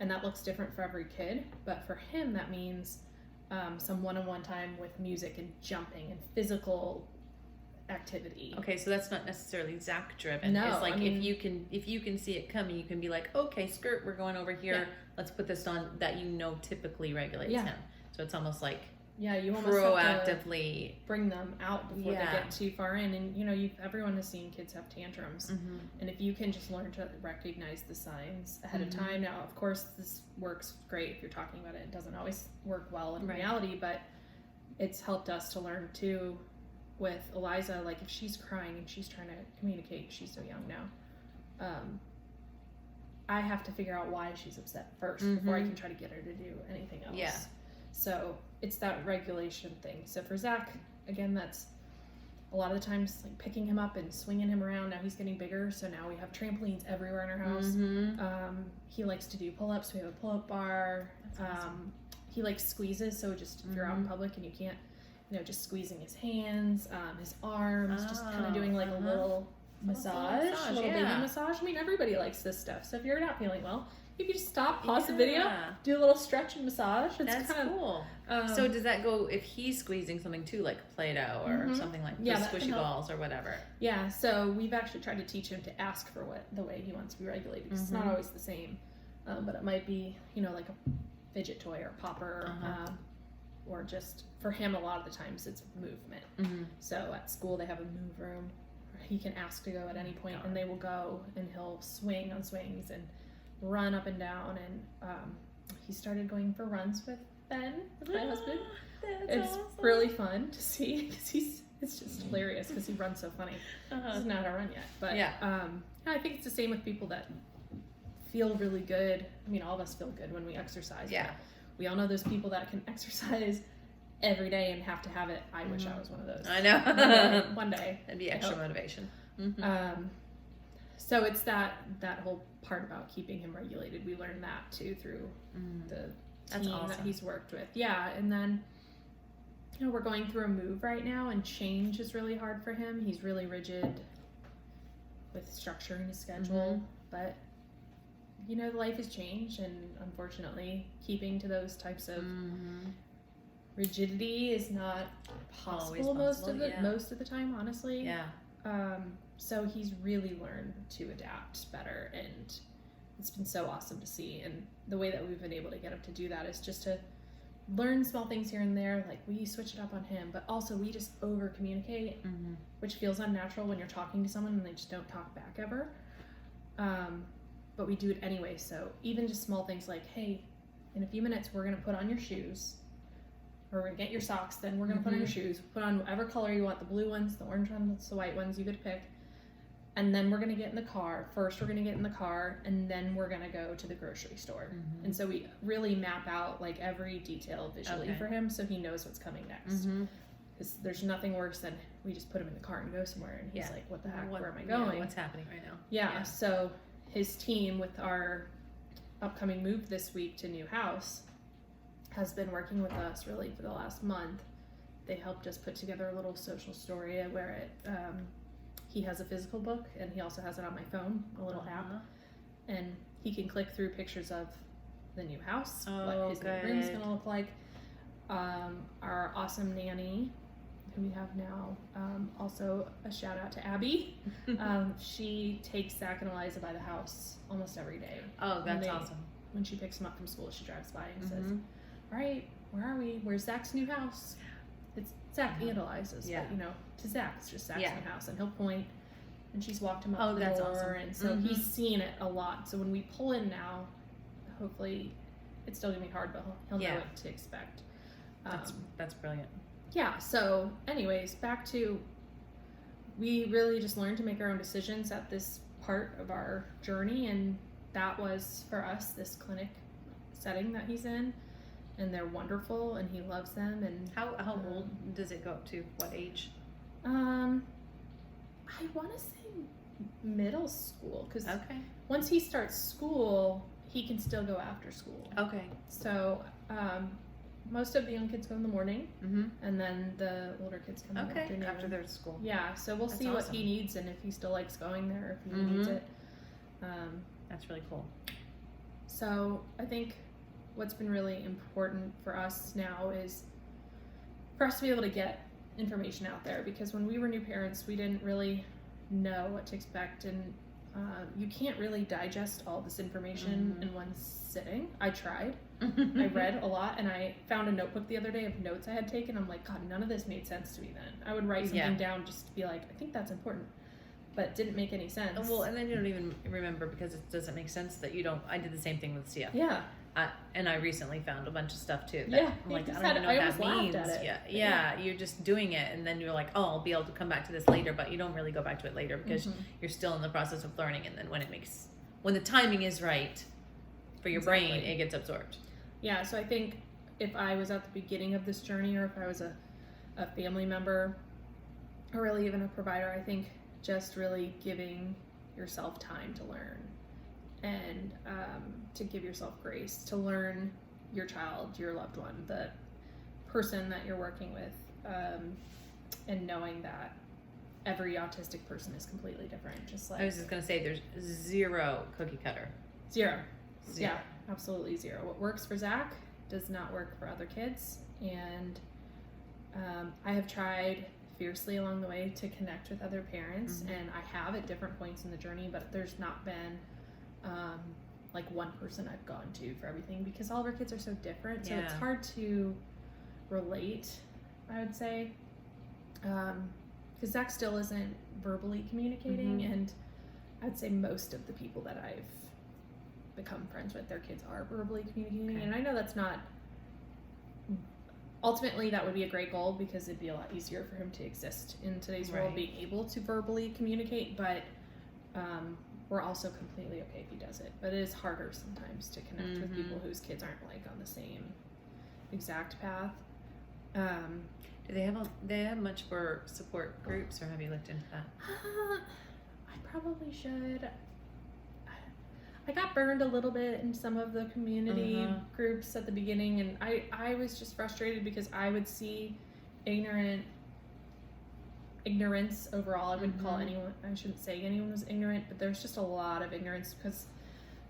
B: And that looks different for every kid, but for him that means some one-on-one time with music and jumping and physical activity.
A: Okay, so that's not necessarily Zach driven.
B: No,
A: It's like,
B: I mean,
A: if you can see it coming, you can be like, okay, skirt, we're going over here.
B: Yeah.
A: Let's put this on that typically regulates
B: Yeah.
A: him. So it's almost like
B: you almost have to
A: proactively
B: bring them out before they
A: Yeah.
B: get too far in. And everyone has seen kids have tantrums, and if you can just learn to recognize the signs ahead of time. Now, of course, this works great if you're talking about it. It doesn't always work well in reality, but it's helped us to learn too with Eliza. Like, if she's crying and she's trying to communicate, she's so young now, I have to figure out why she's upset first before I can try to get her to do anything else.
A: Yeah.
B: So it's that regulation thing. So for Zach, again, that's a lot of the times like picking him up and swinging him around. Now he's getting bigger, so now we have trampolines everywhere in our house. He likes to do pull-ups. We have a pull-up bar.
A: That's awesome.
B: He likes squeezes, so just if you're out in public and you can't, just squeezing his hands, his arms, just kind of doing like a little massage, little baby massage. I mean, everybody likes this stuff. So if you're not feeling well, you can just stop, pause the video, do a little stretch and massage. It's
A: That's cool. So does that go if he's squeezing something too, like Play-Doh or something like the squishy balls or whatever?
B: Yeah, so we've actually tried to teach him to ask for the way he wants to be regulated, because it's not always the same. But it might be, like a fidget toy or popper, or just, for him, a lot of the times it's movement. So at school they have a move room where he can ask to go at any point, and they will go, and he'll swing on swings and run up and down. And he started going for runs with Ben, with my husband. It's
A: awesome.
B: really fun to see, because it's just hilarious because he runs so funny. He doesn't know how to run yet, but I think it's the same with people that feel really good. I mean, all of us feel good when we exercise.
A: Yeah.
B: But we all know those people that can exercise every day and have to have it. I wish I was one of those.
A: I know.
B: One day.
A: That'd be extra motivation.
B: So it's that whole part about keeping him regulated. We learned that too through the team that he's worked with. Yeah, and then we're going through a move right now, and change is really hard for him. He's really rigid with structuring his schedule, but life has changed, and unfortunately keeping to those types of rigidity is not possible most of the time, honestly. So he's really learned to adapt better, and it's been so awesome to see. And the way that we've been able to get him to do that is just to learn small things here and there. Like, we switch it up on him, but also we just over communicate, which feels unnatural when you're talking to someone and they just don't talk back ever. But we do it anyway. So even just small things like, hey, in a few minutes we're going to put on your shoes, or we're going to get your socks, then we're going to put on your shoes, put on whatever color you want, the blue ones, the orange ones, the white ones, you get to pick. And then we're going to get in the car. First we're going to get in the car, and then we're going to go to the grocery store. And so we really map out like every detail visually for him, so he knows what's coming next. Because there's nothing worse than we just put him in the car and go somewhere, and he's like, what the heck, where am I going?
A: What's happening right now?
B: Yeah, so his team with our upcoming move this week to new house, has been working with us really for the last month. They helped us put together a little social story where he has a physical book, and he also has it on my phone, a little app, and he can click through pictures of the new house, what his new room's gonna look like. Our awesome nanny, who we have now, also a shout out to Abby. She takes Zach and Eliza by the house almost every day.
A: Oh, that's awesome.
B: When she picks him up from school, she drives by and says, all right, where are we? Where's Zach's new house? It's Zach and Eliza's, but, you know, to Zach, it's just Zach's new house. And he'll point, and she's walked him up the door.
A: Awesome.
B: And so he's seen it a lot. So when we pull in now, hopefully, it's still going to be hard, but he'll know what to expect.
A: That's brilliant.
B: Yeah, so anyways, back to, we really just learned to make our own decisions at this part of our journey, and that was for us this clinic setting that he's in, and they're wonderful and he loves them. And
A: how old does it go up to? What age?
B: I want to say middle school, because once he starts school he can still go after school. So most of the young kids go in the morning, and then the older kids come in the afternoon.
A: After their school.
B: Yeah, so we'll see what he needs, and if he still likes going there, if he needs it.
A: That's really cool.
B: So I think what's been really important for us now is for us to be able to get information out there, because when we were new parents, we didn't really know what to expect, and you can't really digest all this information in one sitting. I tried. I read a lot, and I found a notebook the other day of notes I had taken. I'm like, God, none of this made sense to me then. I would write something down just to be like, I think that's important, but it didn't make any sense.
A: Well, and then you don't even remember because it doesn't make sense that you don't. I did the same thing with CF.
B: Yeah.
A: And I recently found a bunch of stuff too. That I'm like, I don't even know what that means. Yeah, you're just doing it, and then you're like, oh, I'll be able to come back to this later, but you don't really go back to it later because you're still in the process of learning, and then when the timing is right for your brain, it gets absorbed.
B: Yeah, so I think if I was at the beginning of this journey, or if I was a family member, or really even a provider, I think just really giving yourself time to learn, and to give yourself grace to learn your child, your loved one, the person that you're working with, and knowing that every autistic person is completely different. Just like,
A: I was just going to say, there's zero cookie cutter.
B: Zero. Yeah, absolutely zero. What works for Zach does not work for other kids, and I have tried fiercely along the way to connect with other parents, and I have at different points in the journey, but there's not been like one person I've gone to for everything, because all of our kids are so different, so it's hard to relate, I would say, because Zach still isn't verbally communicating, and I'd say most of the people that I've become friends with, their kids are verbally communicating, and I know that's not, ultimately that would be a great goal, because it'd be a lot easier for him to exist in today's world, being able to verbally communicate, but we're also completely okay if he does it. But it is harder sometimes to connect with people whose kids aren't like on the same exact path.
A: Do they have much for support groups, or have you looked into that?
B: I probably should. I got burned a little bit in some of the community groups at the beginning, and I was just frustrated because I would see ignorance overall. I wouldn't call anyone, I shouldn't say anyone was ignorant, but there's just a lot of ignorance because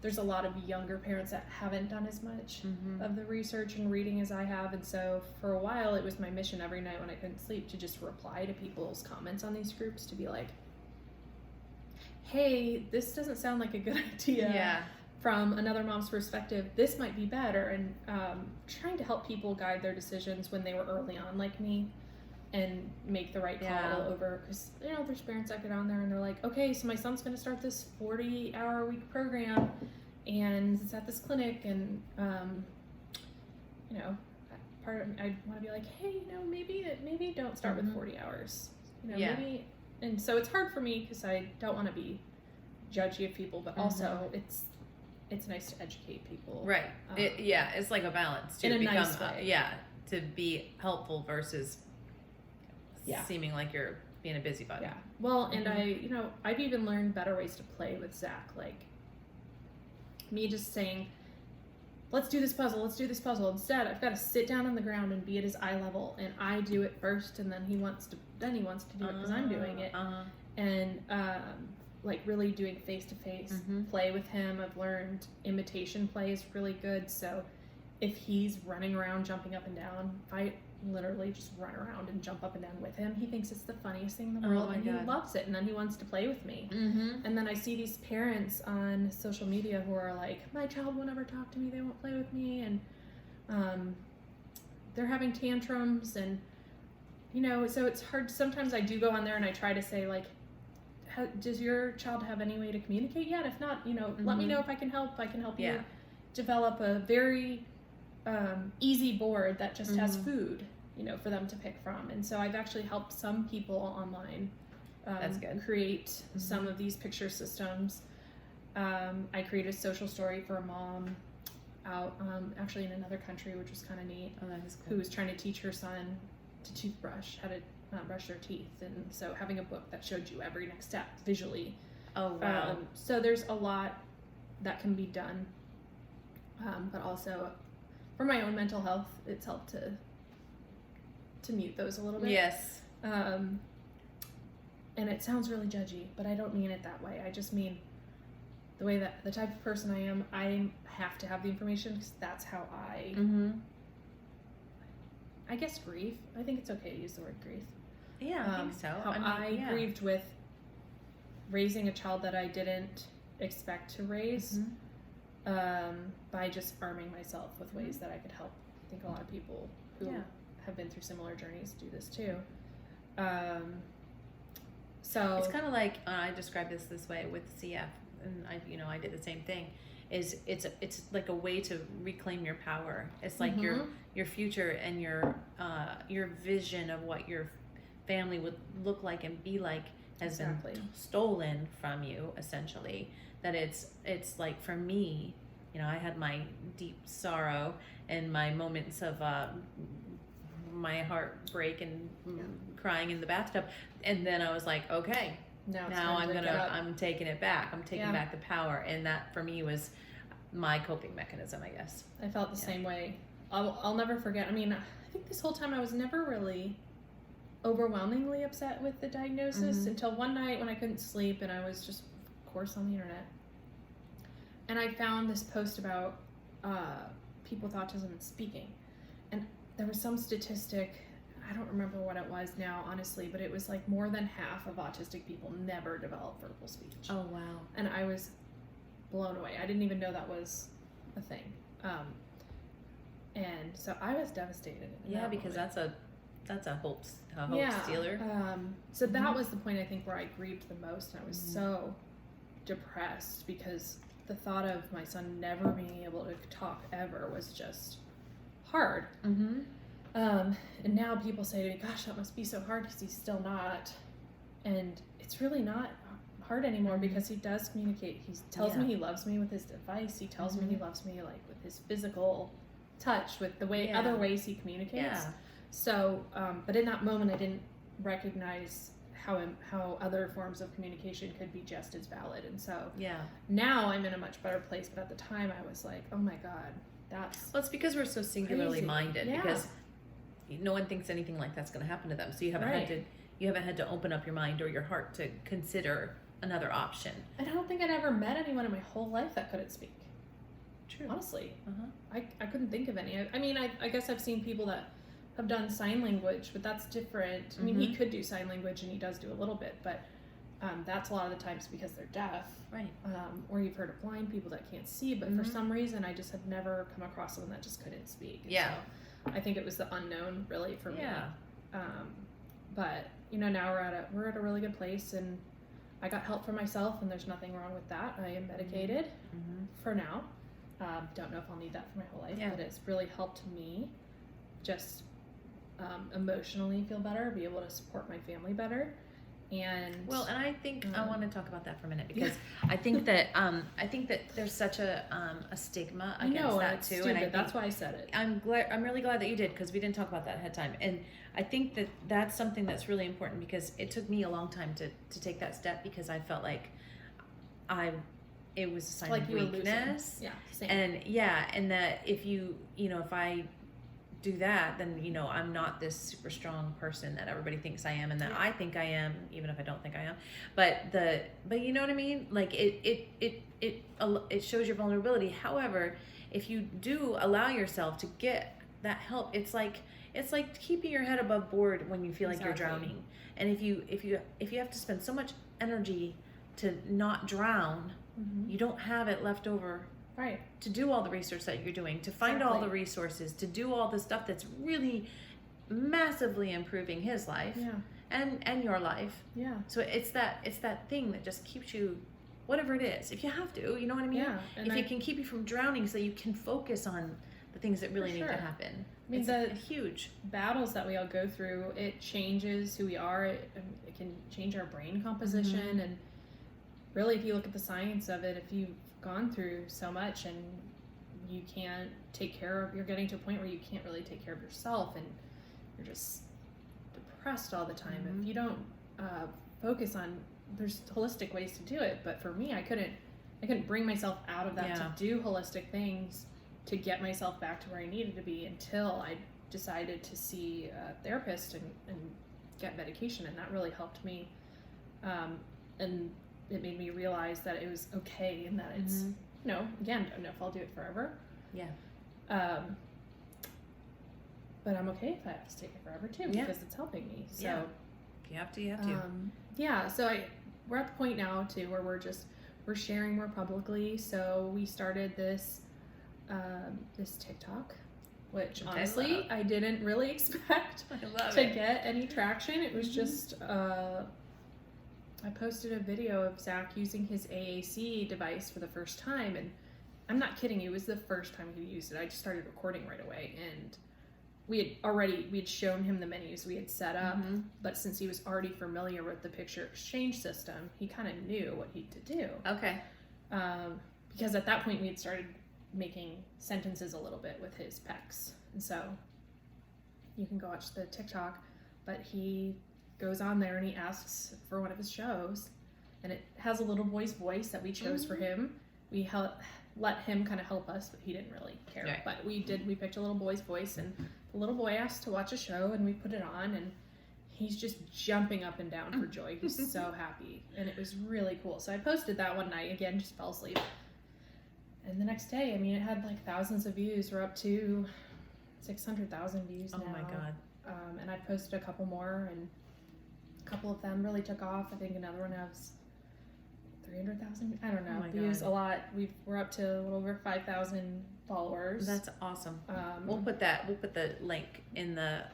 B: there's a lot of younger parents that haven't done as much of the research and reading as I have, and so for a while it was my mission every night when I couldn't sleep to just reply to people's comments on these groups, to be like, hey, this doesn't sound like a good idea from another mom's perspective. This might be better, and trying to help people guide their decisions when they were early on like me, and make the right call over, because you know there's parents that get on there and they're like, okay, so my son's going to start this 40-hour-a-week program, and it's at this clinic, and you know, part of I want to be like, hey, you know, maybe don't start with 40 hours, you know, maybe. And so it's hard for me because I don't want to be judgy of people, but also it's nice to educate people.
A: Right. It's like a balance to
B: in a
A: become
B: nice way.
A: To be helpful versus seeming like you're being a busybody.
B: Yeah. Well, and I've even learned better ways to play with Zach. Like me just saying, let's do this puzzle. Instead, I've got to sit down on the ground and be at his eye level, and I do it first, and then he wants to do it because I'm doing it. And like really doing face-to-face play with him. I've learned imitation play is really good. So if he's running around, jumping up and down, I literally just run around and jump up and down with him. He thinks it's the funniest thing in the world, and he loves it, and then he wants to play with me. And then I see these parents on social media who are like, my child won't ever talk to me, they won't play with me, and they're having tantrums, and you know, so it's hard. Sometimes I do go on there and I try to say, like, does your child have any way to communicate yet? If not, you know, let me know if I can help. I can help you develop a very easy board that just has food, you know, for them to pick from. And so I've actually helped some people online
A: That's good.
B: create some of these picture systems. I created a social story for a mom out actually in another country, which was kind of neat,
A: that is cool.
B: who was trying to teach her son to toothbrush, how to brush their teeth. And so having a book that showed you every next step visually.
A: Oh, wow.
B: So there's a lot that can be done. But also for my own mental health, it's helped to mute those a little bit.
A: Yes.
B: And it sounds really judgy, but I don't mean it that way. I just mean the way that the type of person I am, I have to have the information because that's how I guess grieve. I think it's okay to use the word grief.
A: Yeah, I think so.
B: How I grieved with raising a child that I didn't expect to raise by just arming myself with ways that I could help. I think a lot of people who have been through similar journeys do this too. So
A: it's kind of like I describe this way with CF, and I did the same thing. It's like a way to reclaim your power. It's like your future and your vision of what your family would look like and be like has been stolen from you, essentially. That it's like, for me, I had my deep sorrow and my moments of my heart break and crying in the bathtub, and then I was like, okay, now I'm taking it back. I'm taking back the power, and that for me was my coping mechanism, I guess.
B: I felt the same way. I'll never forget. I mean, I think this whole time I was never really overwhelmingly upset with the diagnosis until one night when I couldn't sleep, and I was just, of course, on the internet, and I found this post about people with autism and speaking, and there was some statistic, I don't remember what it was now, honestly, but it was like more than half of autistic people never develop verbal speech.
A: Oh, wow.
B: And I was blown away. I didn't even know that was a thing. And so I was devastated.
A: Because that's a hope stealer.
B: So that was the point, I think, where I grieved the most, and I was so depressed because the thought of my son never being able to talk ever was just hard. And now people say to me, gosh, that must be so hard because he's still not. And it's really not hard anymore because he does communicate. He tells me he loves me with his device. He tells me he loves me like with his physical touch, with the way other ways he communicates. So, but in that moment, I didn't recognize how other forms of communication could be just as valid. And so now I'm in a much better place. But at the time, I was like, oh my God, that's
A: well, it's because we're so singularly
B: crazy.
A: Minded because no one thinks anything like that's going to happen to them. So you haven't had to open up your mind or your heart to consider another option.
B: And I don't think I'd ever met anyone in my whole life that couldn't speak.
A: True.
B: Honestly, I couldn't think of any. I mean, I guess I've seen people that have done sign language, but that's different. I mean, he could do sign language, and he does do a little bit, but that's a lot of the times because they're deaf.
A: Right.
B: Or you've heard of blind people that can't see, but for some reason, I just had never come across someone that just couldn't speak. And so I think it was the unknown, really, for me. But now we're at a really good place, and I got help for myself, and there's nothing wrong with that. I am medicated for now. Don't know if I'll need that for my whole life, but it's really helped me just emotionally feel better, be able to support my family better. And
A: I think I want to talk about that for a minute because I think that there's such a stigma against that too.
B: Stupid. And that's why I said it.
A: I'm really glad that you did, because we didn't talk about that ahead of time. And I think that that's something that's really important, because it took me a long time to take that step, because I felt like I it was a sign
B: Like
A: of
B: you were losing.
A: weakness.
B: Yeah, same.
A: And that if if I do that, then I'm not this super strong person that everybody thinks I am and that I think I am, even if I don't think I am. But you know what I mean? Like it shows your vulnerability. However, if you do allow yourself to get that help, it's like keeping your head above board when you feel like you're drowning. And if you have to spend so much energy to not drown, you don't have it left over.
B: Right.
A: To do all the research that you're doing, to find all the resources, to do all the stuff that's really massively improving his life and your life.
B: Yeah.
A: So it's that thing that just keeps you, whatever it is, if you have to, you know what I mean?
B: Yeah. And
A: if it can keep you from drowning so you can focus on the things that really need to happen.
B: I mean,
A: it's huge.
B: Battles that we all go through, it changes who we are. It can change our brain composition. And really, if you look at the science of it, if you've gone through so much and you can't you're getting to a point where you can't really take care of yourself and you're just depressed all the time. If you don't focus on, there's holistic ways to do it, but for me, I couldn't bring myself out of that to do holistic things to get myself back to where I needed to be until I decided to see a therapist and get medication, and that really helped me. And it made me realize that it was okay and that it's, again, I don't know if I'll do it forever. Yeah. But I'm okay if I have to take it forever too, because it's helping me. So
A: if you have to, you have to.
B: So we're at the point now too where we're sharing more publicly. So we started this TikTok, which honestly I didn't really expect to get any traction. It was just I posted a video of Zach using his AAC device for the first time, and I'm not kidding you, it was the first time he used it. I just started recording right away, and we had shown him the menus we had set up, but since he was already familiar with the picture exchange system, he kind of knew what he to do. Okay. Because at that point we had started making sentences a little bit with his pecs, and so you can go watch the TikTok, but he goes on there and he asks for one of his shows, and it has a little boy's voice that we chose for him. We let him kind of help us, but he didn't really care. Right. But we picked a little boy's voice, and the little boy asked to watch a show, and we put it on, and he's just jumping up and down for joy. He's so happy, and it was really cool. So I posted that one night, again, just fell asleep. And the next day, I mean, it had like thousands of views. We're up to 600,000 views now. Oh my God. And I posted a couple more, and a couple of them really took off. I think another one has 300,000. I don't know. Views a lot. We're up to a little over 5,000 followers.
A: That's awesome. We'll put the link in the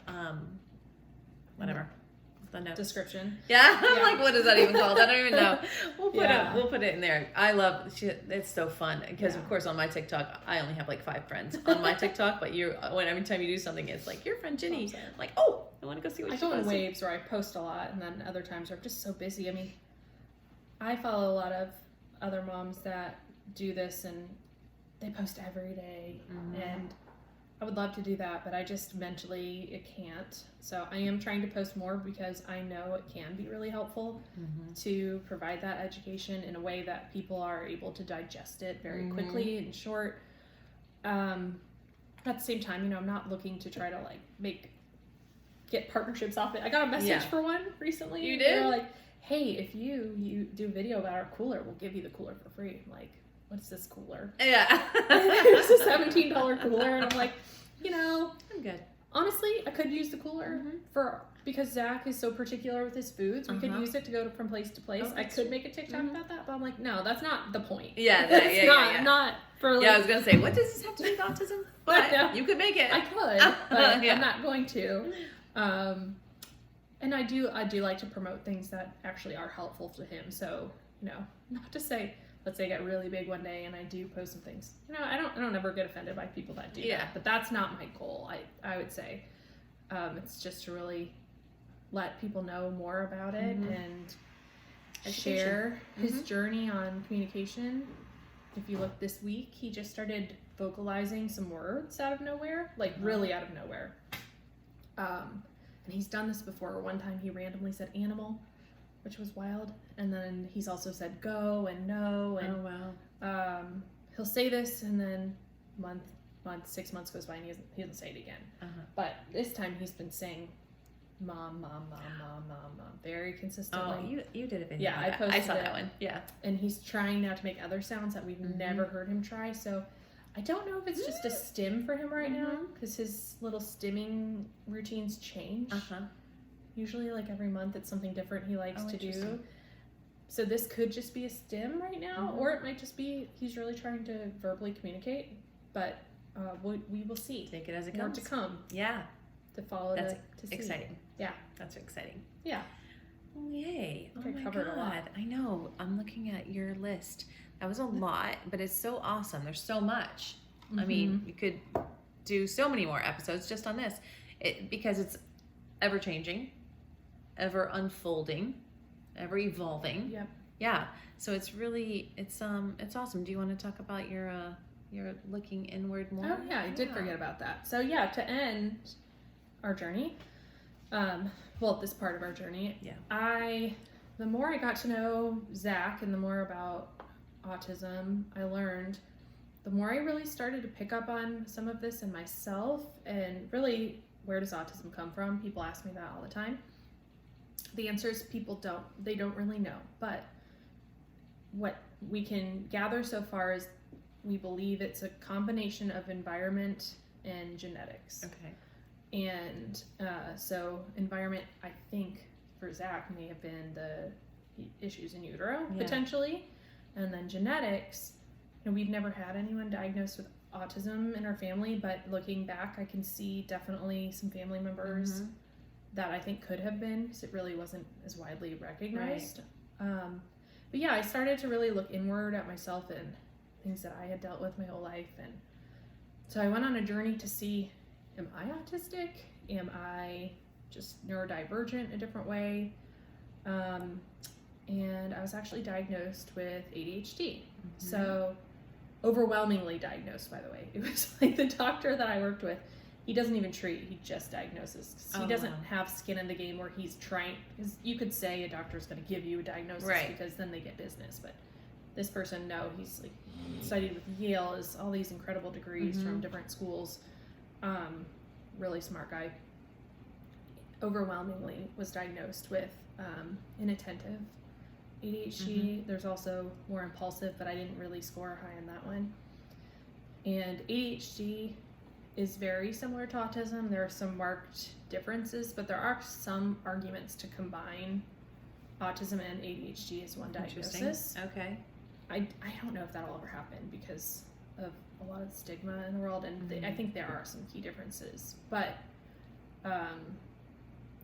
A: the notes.
B: Description.
A: Yeah. I'm like, what is that even called? I don't even know. We'll put it in there. I love it's so fun because of course on my TikTok I only have like 5 friends on my TikTok, but every time you do something it's like your friend Ginny. I'm like, oh, I want to go see what she does.
B: I go in waves where I post a lot, and then other times where I'm just so busy. I mean, I follow a lot of other moms that do this and they post every day, and I would love to do that, but I just mentally, it can't. So I am trying to post more because I know it can be really helpful to provide that education in a way that people are able to digest it very quickly and short. At the same time, I'm not looking to try to get partnerships off it. I got a message for one recently.
A: You did?
B: They were like, hey, if you do a video about our cooler, we'll give you the cooler for free. I'm like, what's this cooler? Yeah. It's a $17 cooler, and I'm like, I'm good. Honestly, I could use the cooler because Zach is so particular with his foods. We could use it to go from place to place. I could make a TikTok about that, but I'm like, no, that's not the point. Yeah, not for
A: I was gonna say, what does this have to do with autism? But you could make it.
B: I could, but I'm not going to. And I do like to promote things that actually are helpful to him. So, not to say, let's say I get really big one day and I do post some things. I don't ever get offended by people that do that, but that's not my goal. I would say, it's just to really let people know more about it and share his journey on communication. If you look this week, he just started vocalizing some words out of nowhere, really out of nowhere. And he's done this before. One time he randomly said animal, which was wild. And then he's also said go and no. And He'll say this, and then month, 6 months goes by, and he doesn't say it again. But this time he's been saying mom, mom, mom, mom, mom, mom, very consistently.
A: Oh, you did a video.
B: Yeah, I posted
A: I saw that one. Yeah.
B: And he's trying now to make other sounds that we've never heard him try. So I don't know if it's just a stim for him right now, because his little stimming routines change. Usually, like every month, it's something different he likes to do. So this could just be a stim right now, or it might just be he's really trying to verbally communicate. But we will see.
A: Take it as it
B: More
A: comes.
B: to come.
A: Yeah.
B: To follow.
A: That's
B: to see.
A: exciting.
B: Yeah.
A: That's exciting.
B: Yeah.
A: Oh, yay.
B: I think I covered a lot.
A: I know. I'm looking at your list. That was a lot, but it's so awesome. There's so much. I mean, we could do so many more episodes just on this. Because it's ever changing, ever unfolding, ever evolving.
B: Yep.
A: Yeah. So it's really it's awesome. Do you want to talk about your looking inward more?
B: Oh yeah, I did forget about that. So yeah, to end our journey, this part of our journey, the more I got to know Zach and the more about autism I learned, the more I really started to pick up on some of this in myself. And really, where does autism come from? People ask me that all the time. The answer is people don't really know. But what we can gather so far is we believe it's a combination of environment and genetics.
A: Okay.
B: And so environment, I think, for Zach may have been the issues in utero, potentially. And then genetics, we've never had anyone diagnosed with autism in our family, but looking back, I can see definitely some family members that I think could have been, because it really wasn't as widely recognized. Right. But yeah, I started to really look inward at myself and things that I had dealt with my whole life. And so I went on a journey to see, am I autistic? Am I just neurodivergent a different way? And I was actually diagnosed with ADHD. So overwhelmingly diagnosed, by the way. It was like the doctor that I worked with, he doesn't even treat, he just diagnoses. He doesn't have skin in the game where he's trying, because you could say a doctor's going to give you a diagnosis because then they get business. But this person, no, he's like studied with Yale, is all these incredible degrees from different schools. Really smart guy. Overwhelmingly was diagnosed with inattentive ADHD. There's also more impulsive, but I didn't really score high in that one. And ADHD is very similar to autism. There are some marked differences, but there are some arguments to combine autism and ADHD as one diagnosis.
A: Okay.
B: I don't know if that'll ever happen because of a lot of stigma in the world, and I think there are some key differences. But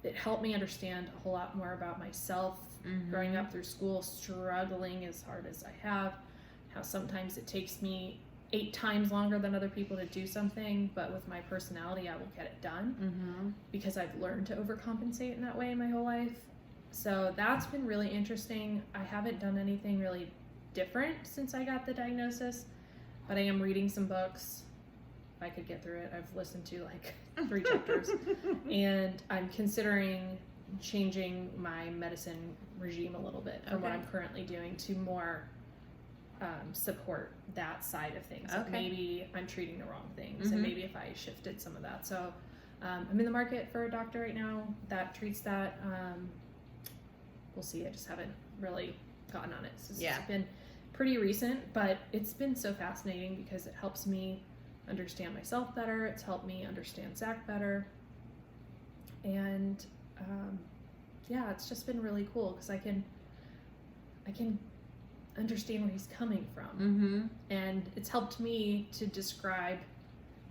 B: it helped me understand a whole lot more about myself growing up through school, struggling as hard as I have, how sometimes it takes me 8 times longer than other people to do something, but with my personality, I will get it done because I've learned to overcompensate in that way my whole life. So that's been really interesting. I haven't done anything really different since I got the diagnosis, but I am reading some books. If I could get through it, I've listened to like 3 chapters, and I'm considering changing my medicine regime a little bit from what I'm currently doing to more support that side of things. Like maybe I'm treating the wrong things, and maybe if I shifted some of that. So I'm in the market for a doctor right now that treats that. We'll see. I just haven't really gotten on it. So it's been pretty recent, but it's been so fascinating because it helps me understand myself better. It's helped me understand Zach better. And it's just been really cool because I can understand where he's coming from. And it's helped me to describe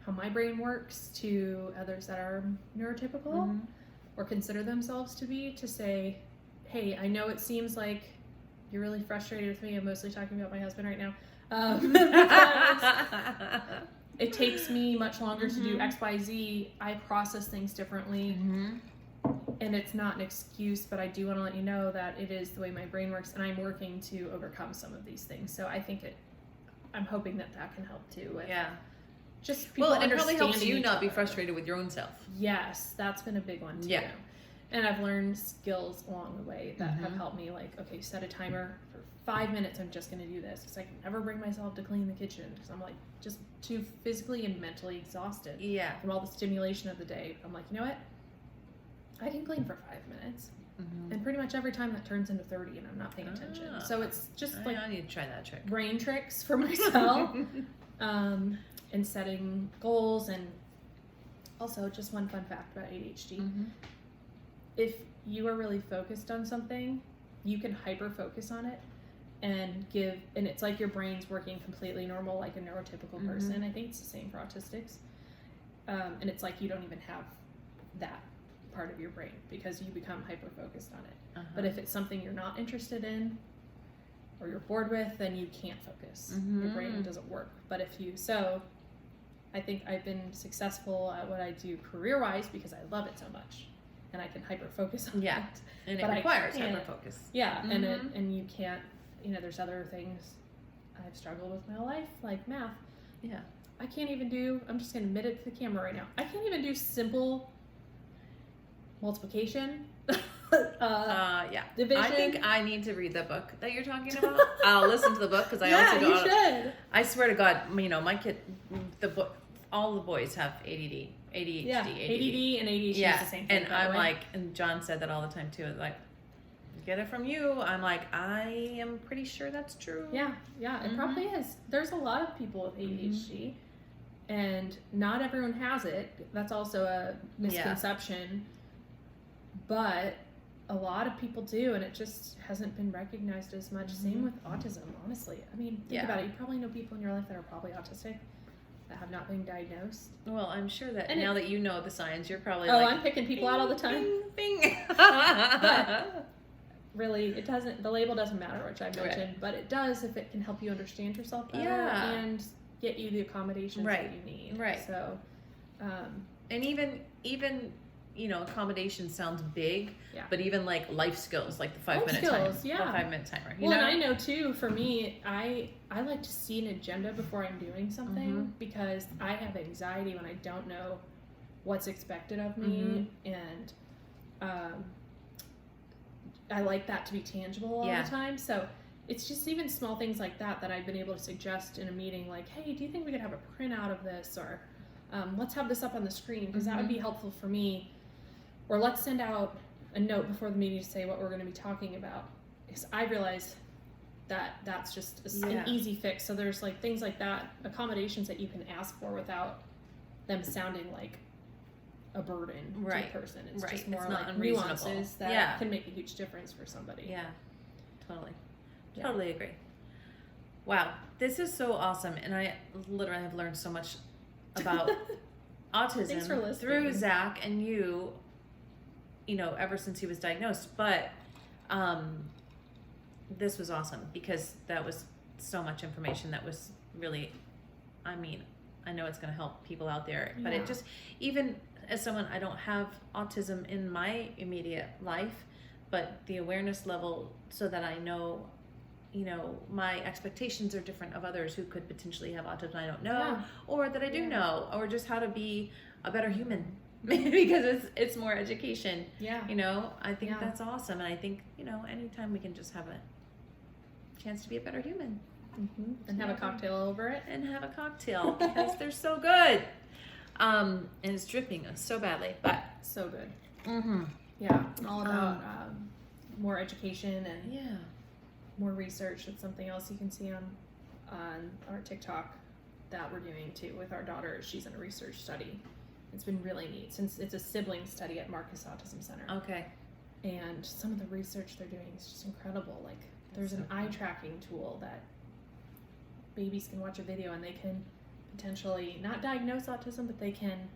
B: how my brain works to others that are neurotypical or consider themselves to be, to say, hey, I know it seems like you're really frustrated with me. I'm mostly talking about my husband right now. Because it takes me much longer to do X, Y, Z. I process things differently. And it's not an excuse, but I do want to let you know that it is the way my brain works, and I'm working to overcome some of these things. So I think I'm hoping that can help too. With just people
A: and it probably helps you not be
B: other.
A: frustrated with your own self.
B: Yes, that's been a big one too. And I've learned skills along the way that have helped me, like, okay, set a timer for 5 minutes, I'm just going to do this because I can never bring myself to clean the kitchen because I'm like just too physically and mentally exhausted
A: Yeah.
B: from all the stimulation of the day. I'm like, you know what? I can clean for 5 minutes.
A: Mm-hmm.
B: And pretty much every time that turns into 30 and I'm not paying attention. So it's just like
A: I need to try that trick.
B: brain tricks for myself and setting goals. And also just one fun fact about ADHD.
A: Mm-hmm.
B: If you are really focused on something, you can hyper focus on it and it's like your brain's working completely normal like a neurotypical person. I think it's the same for autistics. And it's like you don't even have that part of your brain because you become hyper focused on it. But if it's something you're not interested in or you're bored with, then you can't focus. Your brain doesn't work. But I think I've been successful at what I do career-wise because I love it so much and I can hyper focus on it.
A: And it
B: But
A: requires hyper focus.
B: And you can't, there's other things I've struggled with my whole life, like math. I can't even I'm just going to admit it to the camera right now. I can't even do simple multiplication. Division.
A: I think I need to read the book that you're talking about. I'll listen to the book because I also do.
B: You should.
A: I swear to God, my kid, all the boys have ADD, ADHD,
B: ADD and ADHD is the same thing.
A: And I'm like, and John said that all the time too. Like, get it from you. I'm like, I am pretty sure that's true.
B: Yeah, it probably is. There's a lot of people with ADHD, and not everyone has it. That's also a misconception. But a lot of people do, and it just hasn't been recognized as much. Same with autism, honestly. I mean, think about it. You probably know people in your life that are probably autistic that have not been diagnosed.
A: Well, I'm sure that now that you know the science, you're probably
B: I'm picking people out all the time.
A: Bing, bing.
B: But really, it doesn't. The label doesn't matter, which I mentioned, but it does if it can help you understand yourself better and get you the accommodations that you need.
A: Right.
B: So,
A: and even accommodation sounds big, but even like life skills, like the 5 minute timer, the 5 minute timer.
B: And I know too. For me, I like to see an agenda before I'm doing something because I have anxiety when I don't know what's expected of me, and I like that to be tangible all the time. So it's just even small things like that I've been able to suggest in a meeting, like, hey, do you think we could have a printout of this, or let's have this up on the screen because that would be helpful for me. Or let's send out a note before the meeting to say what we're going to be talking about. Because I realize that that's just an easy fix. So there's like things like that, accommodations that you can ask for without them sounding like a burden to a person. It's just more like nuances that can make a huge difference for somebody.
A: Yeah, totally. Totally agree. Wow, this is so awesome. And I literally have learned so much about autism through Zach and you, ever since he was diagnosed. But this was awesome because that was so much information that was really, I know it's going to help people out there, but it just, even as someone, I don't have autism in my immediate life, but the awareness level so that I know, my expectations are different of others who could potentially have autism I don't know, or that I do know, or just how to be a better human because it's more education. I think that's awesome. And I think, anytime we can just have a chance to be a better human.
B: And have a cocktail over it.
A: And have a cocktail because they're so good. And it's dripping so badly, but
B: so good. Yeah, all about more education and more research. That's something else you can see on our TikTok that we're doing too with our daughter. She's in a research study. It's been really neat since it's a sibling study at Marcus Autism Center.
A: Okay.
B: And some of the research they're doing is just incredible. Like there's an eye tracking tool that babies can watch a video and they can potentially not diagnose autism, but they can.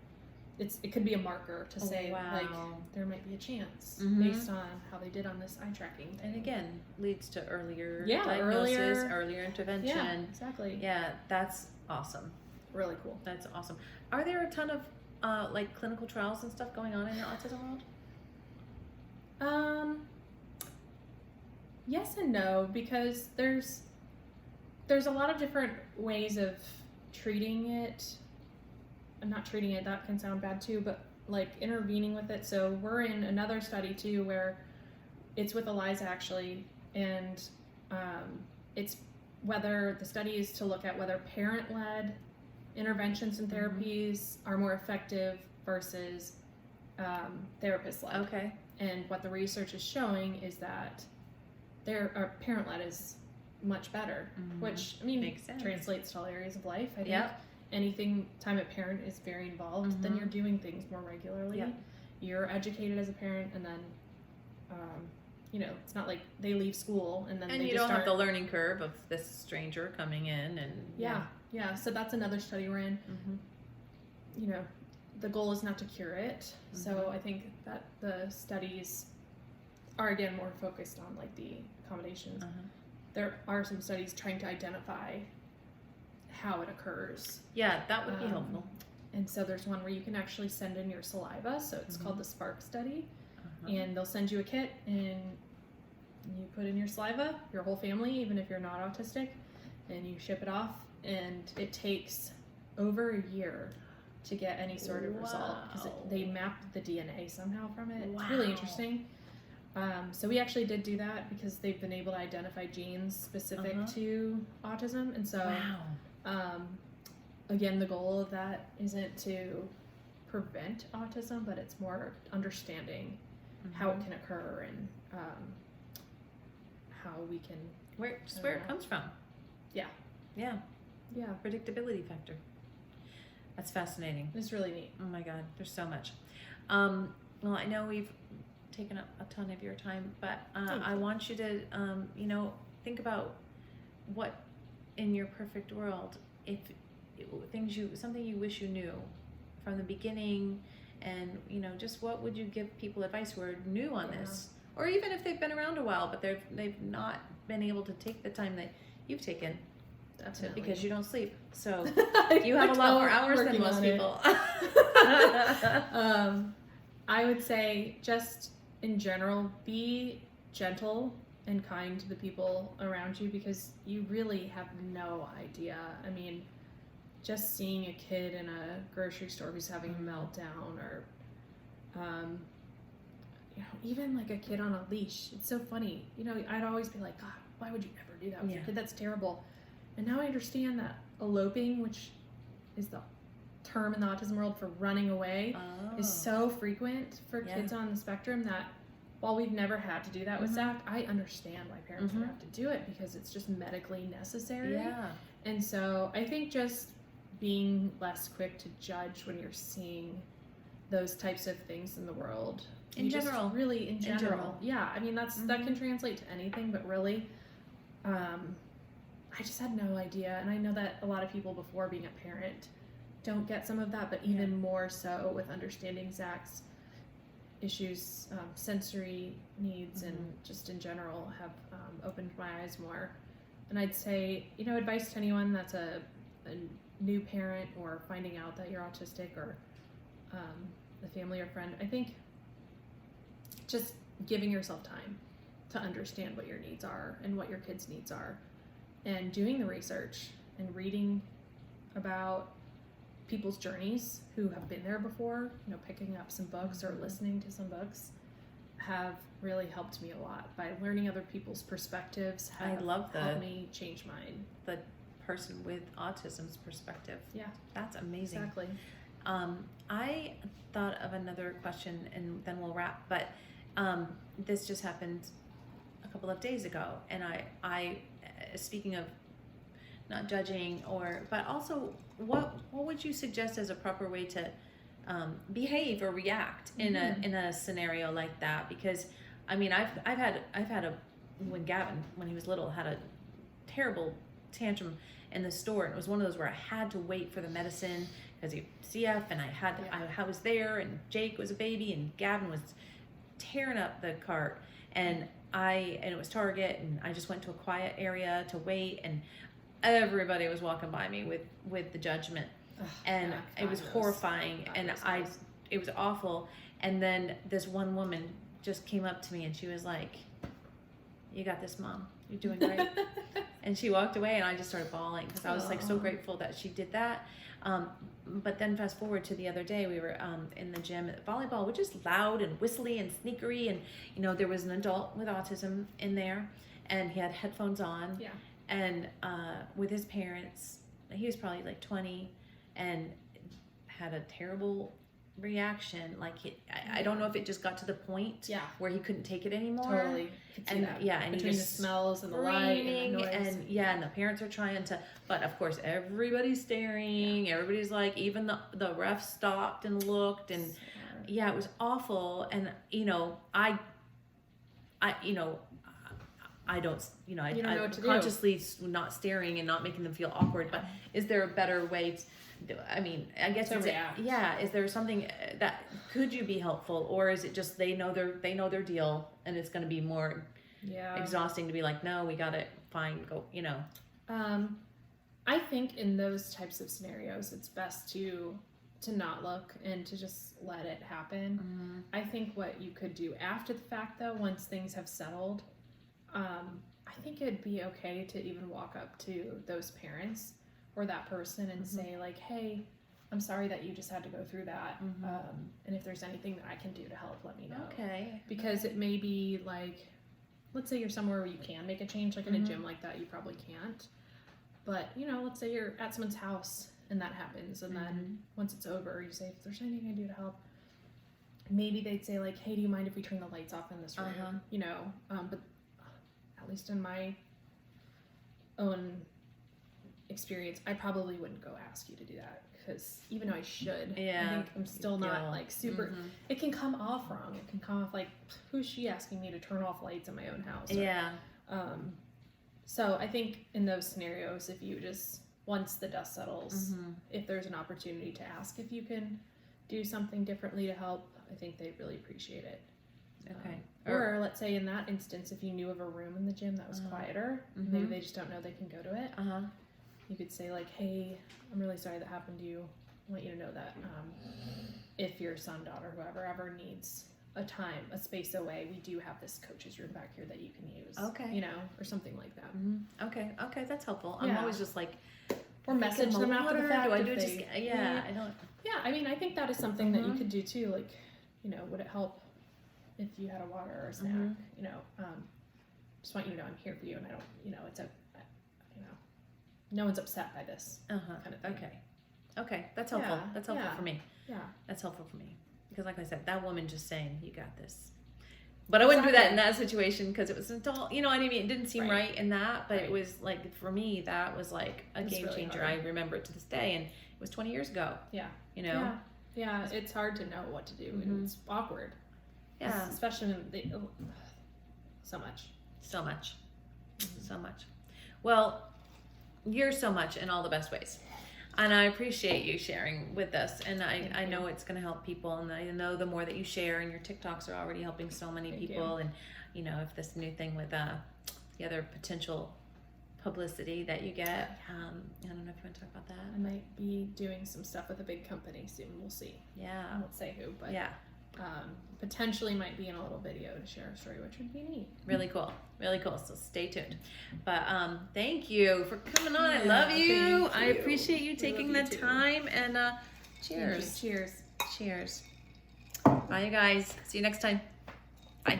B: It could be a marker to say like there might be a chance based on how they did on this eye tracking thing. And
A: again, leads to earlier diagnosis, earlier intervention.
B: Yeah, exactly.
A: Yeah, that's awesome.
B: Really cool.
A: That's awesome. Are there a ton of like clinical trials and stuff going on in the autism world?
B: Yes and no, because there's a lot of different ways of treating it. Not treating it, that can sound bad too, but like intervening with it. So we're in another study too where it's with Eliza actually, and It's whether the study is to look at whether parent-led interventions and therapies are more effective versus therapist-led.
A: Okay.
B: And what the research is showing is that parent-led is much better, which, I mean,
A: makes sense.
B: Translates to all areas of life. I think
A: Yep.
B: anything time a parent is very involved, then you're doing things more regularly.
A: Yep.
B: You're educated as a parent, and then, you know, it's not like they leave school and then
A: And
B: they
A: you
B: just
A: don't
B: start.
A: have the learning curve of this stranger coming in and
B: Yeah. So that's another study we're in. You know, the goal is not to cure it. So I think that the studies are, again, more focused on like the accommodations. There are some studies trying to identify how it occurs.
A: Yeah, that would be helpful.
B: And so there's one where you can actually send in your saliva. So it's called the SPARK study. And they'll send you a kit and you put in your saliva, your whole family, even if you're not autistic, and you ship it off. And it takes over a year to get any sort of result because they mapped the DNA somehow from it. It's really interesting. So we actually did do that because they've been able to identify genes specific to autism. And so, again, the goal of that isn't to prevent autism, but it's more understanding how it can occur and how we can...
A: Where it comes from.
B: Yeah.
A: Predictability factor. That's fascinating.
B: It's really neat.
A: Oh my God, there's so much. Well, I know we've taken up a ton of your time, but I want you to, you know, think about what in your perfect world, if something you wish you knew from the beginning, and you know, just what would you give people advice who are new on this, or even if they've been around a while but they've not been able to take the time that you've taken.
B: Definitely.
A: Because you don't sleep, so you have a lot more hours than most people.
B: I would say, just in general, be gentle and kind to the people around you because you really have no idea. I mean, just seeing a kid in a grocery store who's having a meltdown, or you know, even like a kid on a leash. It's so funny. You know, I'd always be like, God, why would you ever do that with your kid? That's terrible. And now I understand that eloping, which is the term in the autism world for running away, is so frequent for kids on the spectrum that while we've never had to do that with Zach, I understand why parents would have to do it because it's just medically necessary. Yeah. And so I think just being less quick to judge when you're seeing those types of things in the world. In general. Yeah. I mean, that can translate to anything, but really, I just had no idea. And I know that a lot of people before being a parent don't get some of that, but even more so with understanding Zach's issues, sensory needs, and just in general have opened my eyes more. And I'd say, you know, advice to anyone that's a new parent or finding out that you're autistic, or a family or friend, I think just giving yourself time to understand what your needs are and what your kids' needs are, and doing the research and reading about people's journeys who have been there before, you know, picking up some books or listening to some books have really helped me a lot. By learning other people's perspectives have helped me change mine.
A: The person with autism's perspective. Yeah. That's amazing.
B: Exactly.
A: I thought of another question and then we'll wrap, but this just happened a couple of days ago, and I speaking of not judging, but also what would you suggest as a proper way to behave or react in a scenario like that? Because I mean, I've had when Gavin, when he was little, had a terrible tantrum in the store, and it was one of those where I had to wait for the medicine because he CF, and I was there, and Jake was a baby, and Gavin was tearing up the cart, and it was Target, and I just went to a quiet area to wait, and everybody was walking by me with the judgment. And it was horrifying, and it was awful. And then this one woman just came up to me and she was like, "You got this, Mom. You're doing great." And she walked away, and I just started bawling because I was like so grateful that she did that. But then fast forward to the other day, we were in the gym at volleyball, which is loud and whistly and sneakery, and you know, there was an adult with autism in there, and he had headphones on.
B: Yeah.
A: And with his parents, he was probably like 20, and had a terrible reaction. Like I don't know if it just got to the point where he couldn't take it anymore.
B: Totally.
A: And and
B: between
A: he
B: the
A: just
B: smells and the light and the noise.
A: and and the parents are trying to, but of course everybody's staring. Everybody's like, even the ref stopped and looked, and it was awful. And I don't, I consciously not staring and not making them feel awkward. But is there a better way I guess
B: to react.
A: Is there something that could you be helpful, or is it just they know their deal, and it's going to be more exhausting to be like, no, we got it, fine, go,
B: I think in those types of scenarios, it's best to not look and to just let it happen.
A: Mm-hmm.
B: I think what you could do after the fact, though, once things have settled, I think it'd be okay to even walk up to those parents or that person and say, like, hey, I'm sorry that you just had to go through that. And if there's anything that I can do to help, let me know.
A: Okay.
B: Because it may be like, let's say you're somewhere where you can make a change, like in a gym like that, you probably can't. But, let's say you're at someone's house and that happens. And then once it's over, you say, if there's anything I can do to help, maybe they'd say, like, hey, do you mind if we turn the lights off in this room? But at least in my own experience, I probably wouldn't go ask you to do that, because even though I should, I think I'm still not like super, it can come off wrong. It can come off like, who's she asking me to turn off lights in my own house? Or, so I think in those scenarios, if you just, once the dust settles, if there's an opportunity to ask if you can do something differently to help, I think they'd really appreciate it.
A: Okay.
B: Or let's say in that instance, if you knew of a room in the gym that was quieter, maybe they just don't know they can go to it. You could say, like, hey, I'm really sorry that happened to you. I want you to know that if your son, daughter, whoever ever needs a space away, we do have this coach's room back here that you can use.
A: Okay.
B: Or something like that.
A: Okay, that's helpful. I'm always just like,
B: or message them after the fact.
A: Do I do just, I don't.
B: Yeah, I think that is something that you could do too. Like, would it help if you had a water or a snack? Just want you to know I'm here for you, and I don't, it's a, no one's upset by this kind of thing.
A: Okay, that's helpful. That's helpful for me.
B: Yeah,
A: that's helpful for me, because like I said, that woman just saying, you got this. But I wouldn't do that in that situation, because it was an adult, what I mean? It didn't seem right in that, but it was like, for me, that was like a game changer. Really, I remember it to this day, and it was 20 years ago. Yeah.
B: Yeah, it's hard to know what to do, and it's awkward. Yeah. Especially when so much. Well, you're so much in all the best ways. And I appreciate you sharing with us. And I know it's going to help people. And I know the more that you share, and your TikToks are already helping so many people. And, if this new thing with the other potential publicity that you get, I don't know if you want to talk about that. I might be doing some stuff with a big company soon. We'll see.
A: Yeah.
B: I won't say who, but potentially might be in a little video to share a story, which would be neat.
A: Really cool. So stay tuned. But thank you for coming on. I love you. I appreciate you taking the time. And cheers.
B: Cheers.
A: Bye, you guys. See you next time. Bye.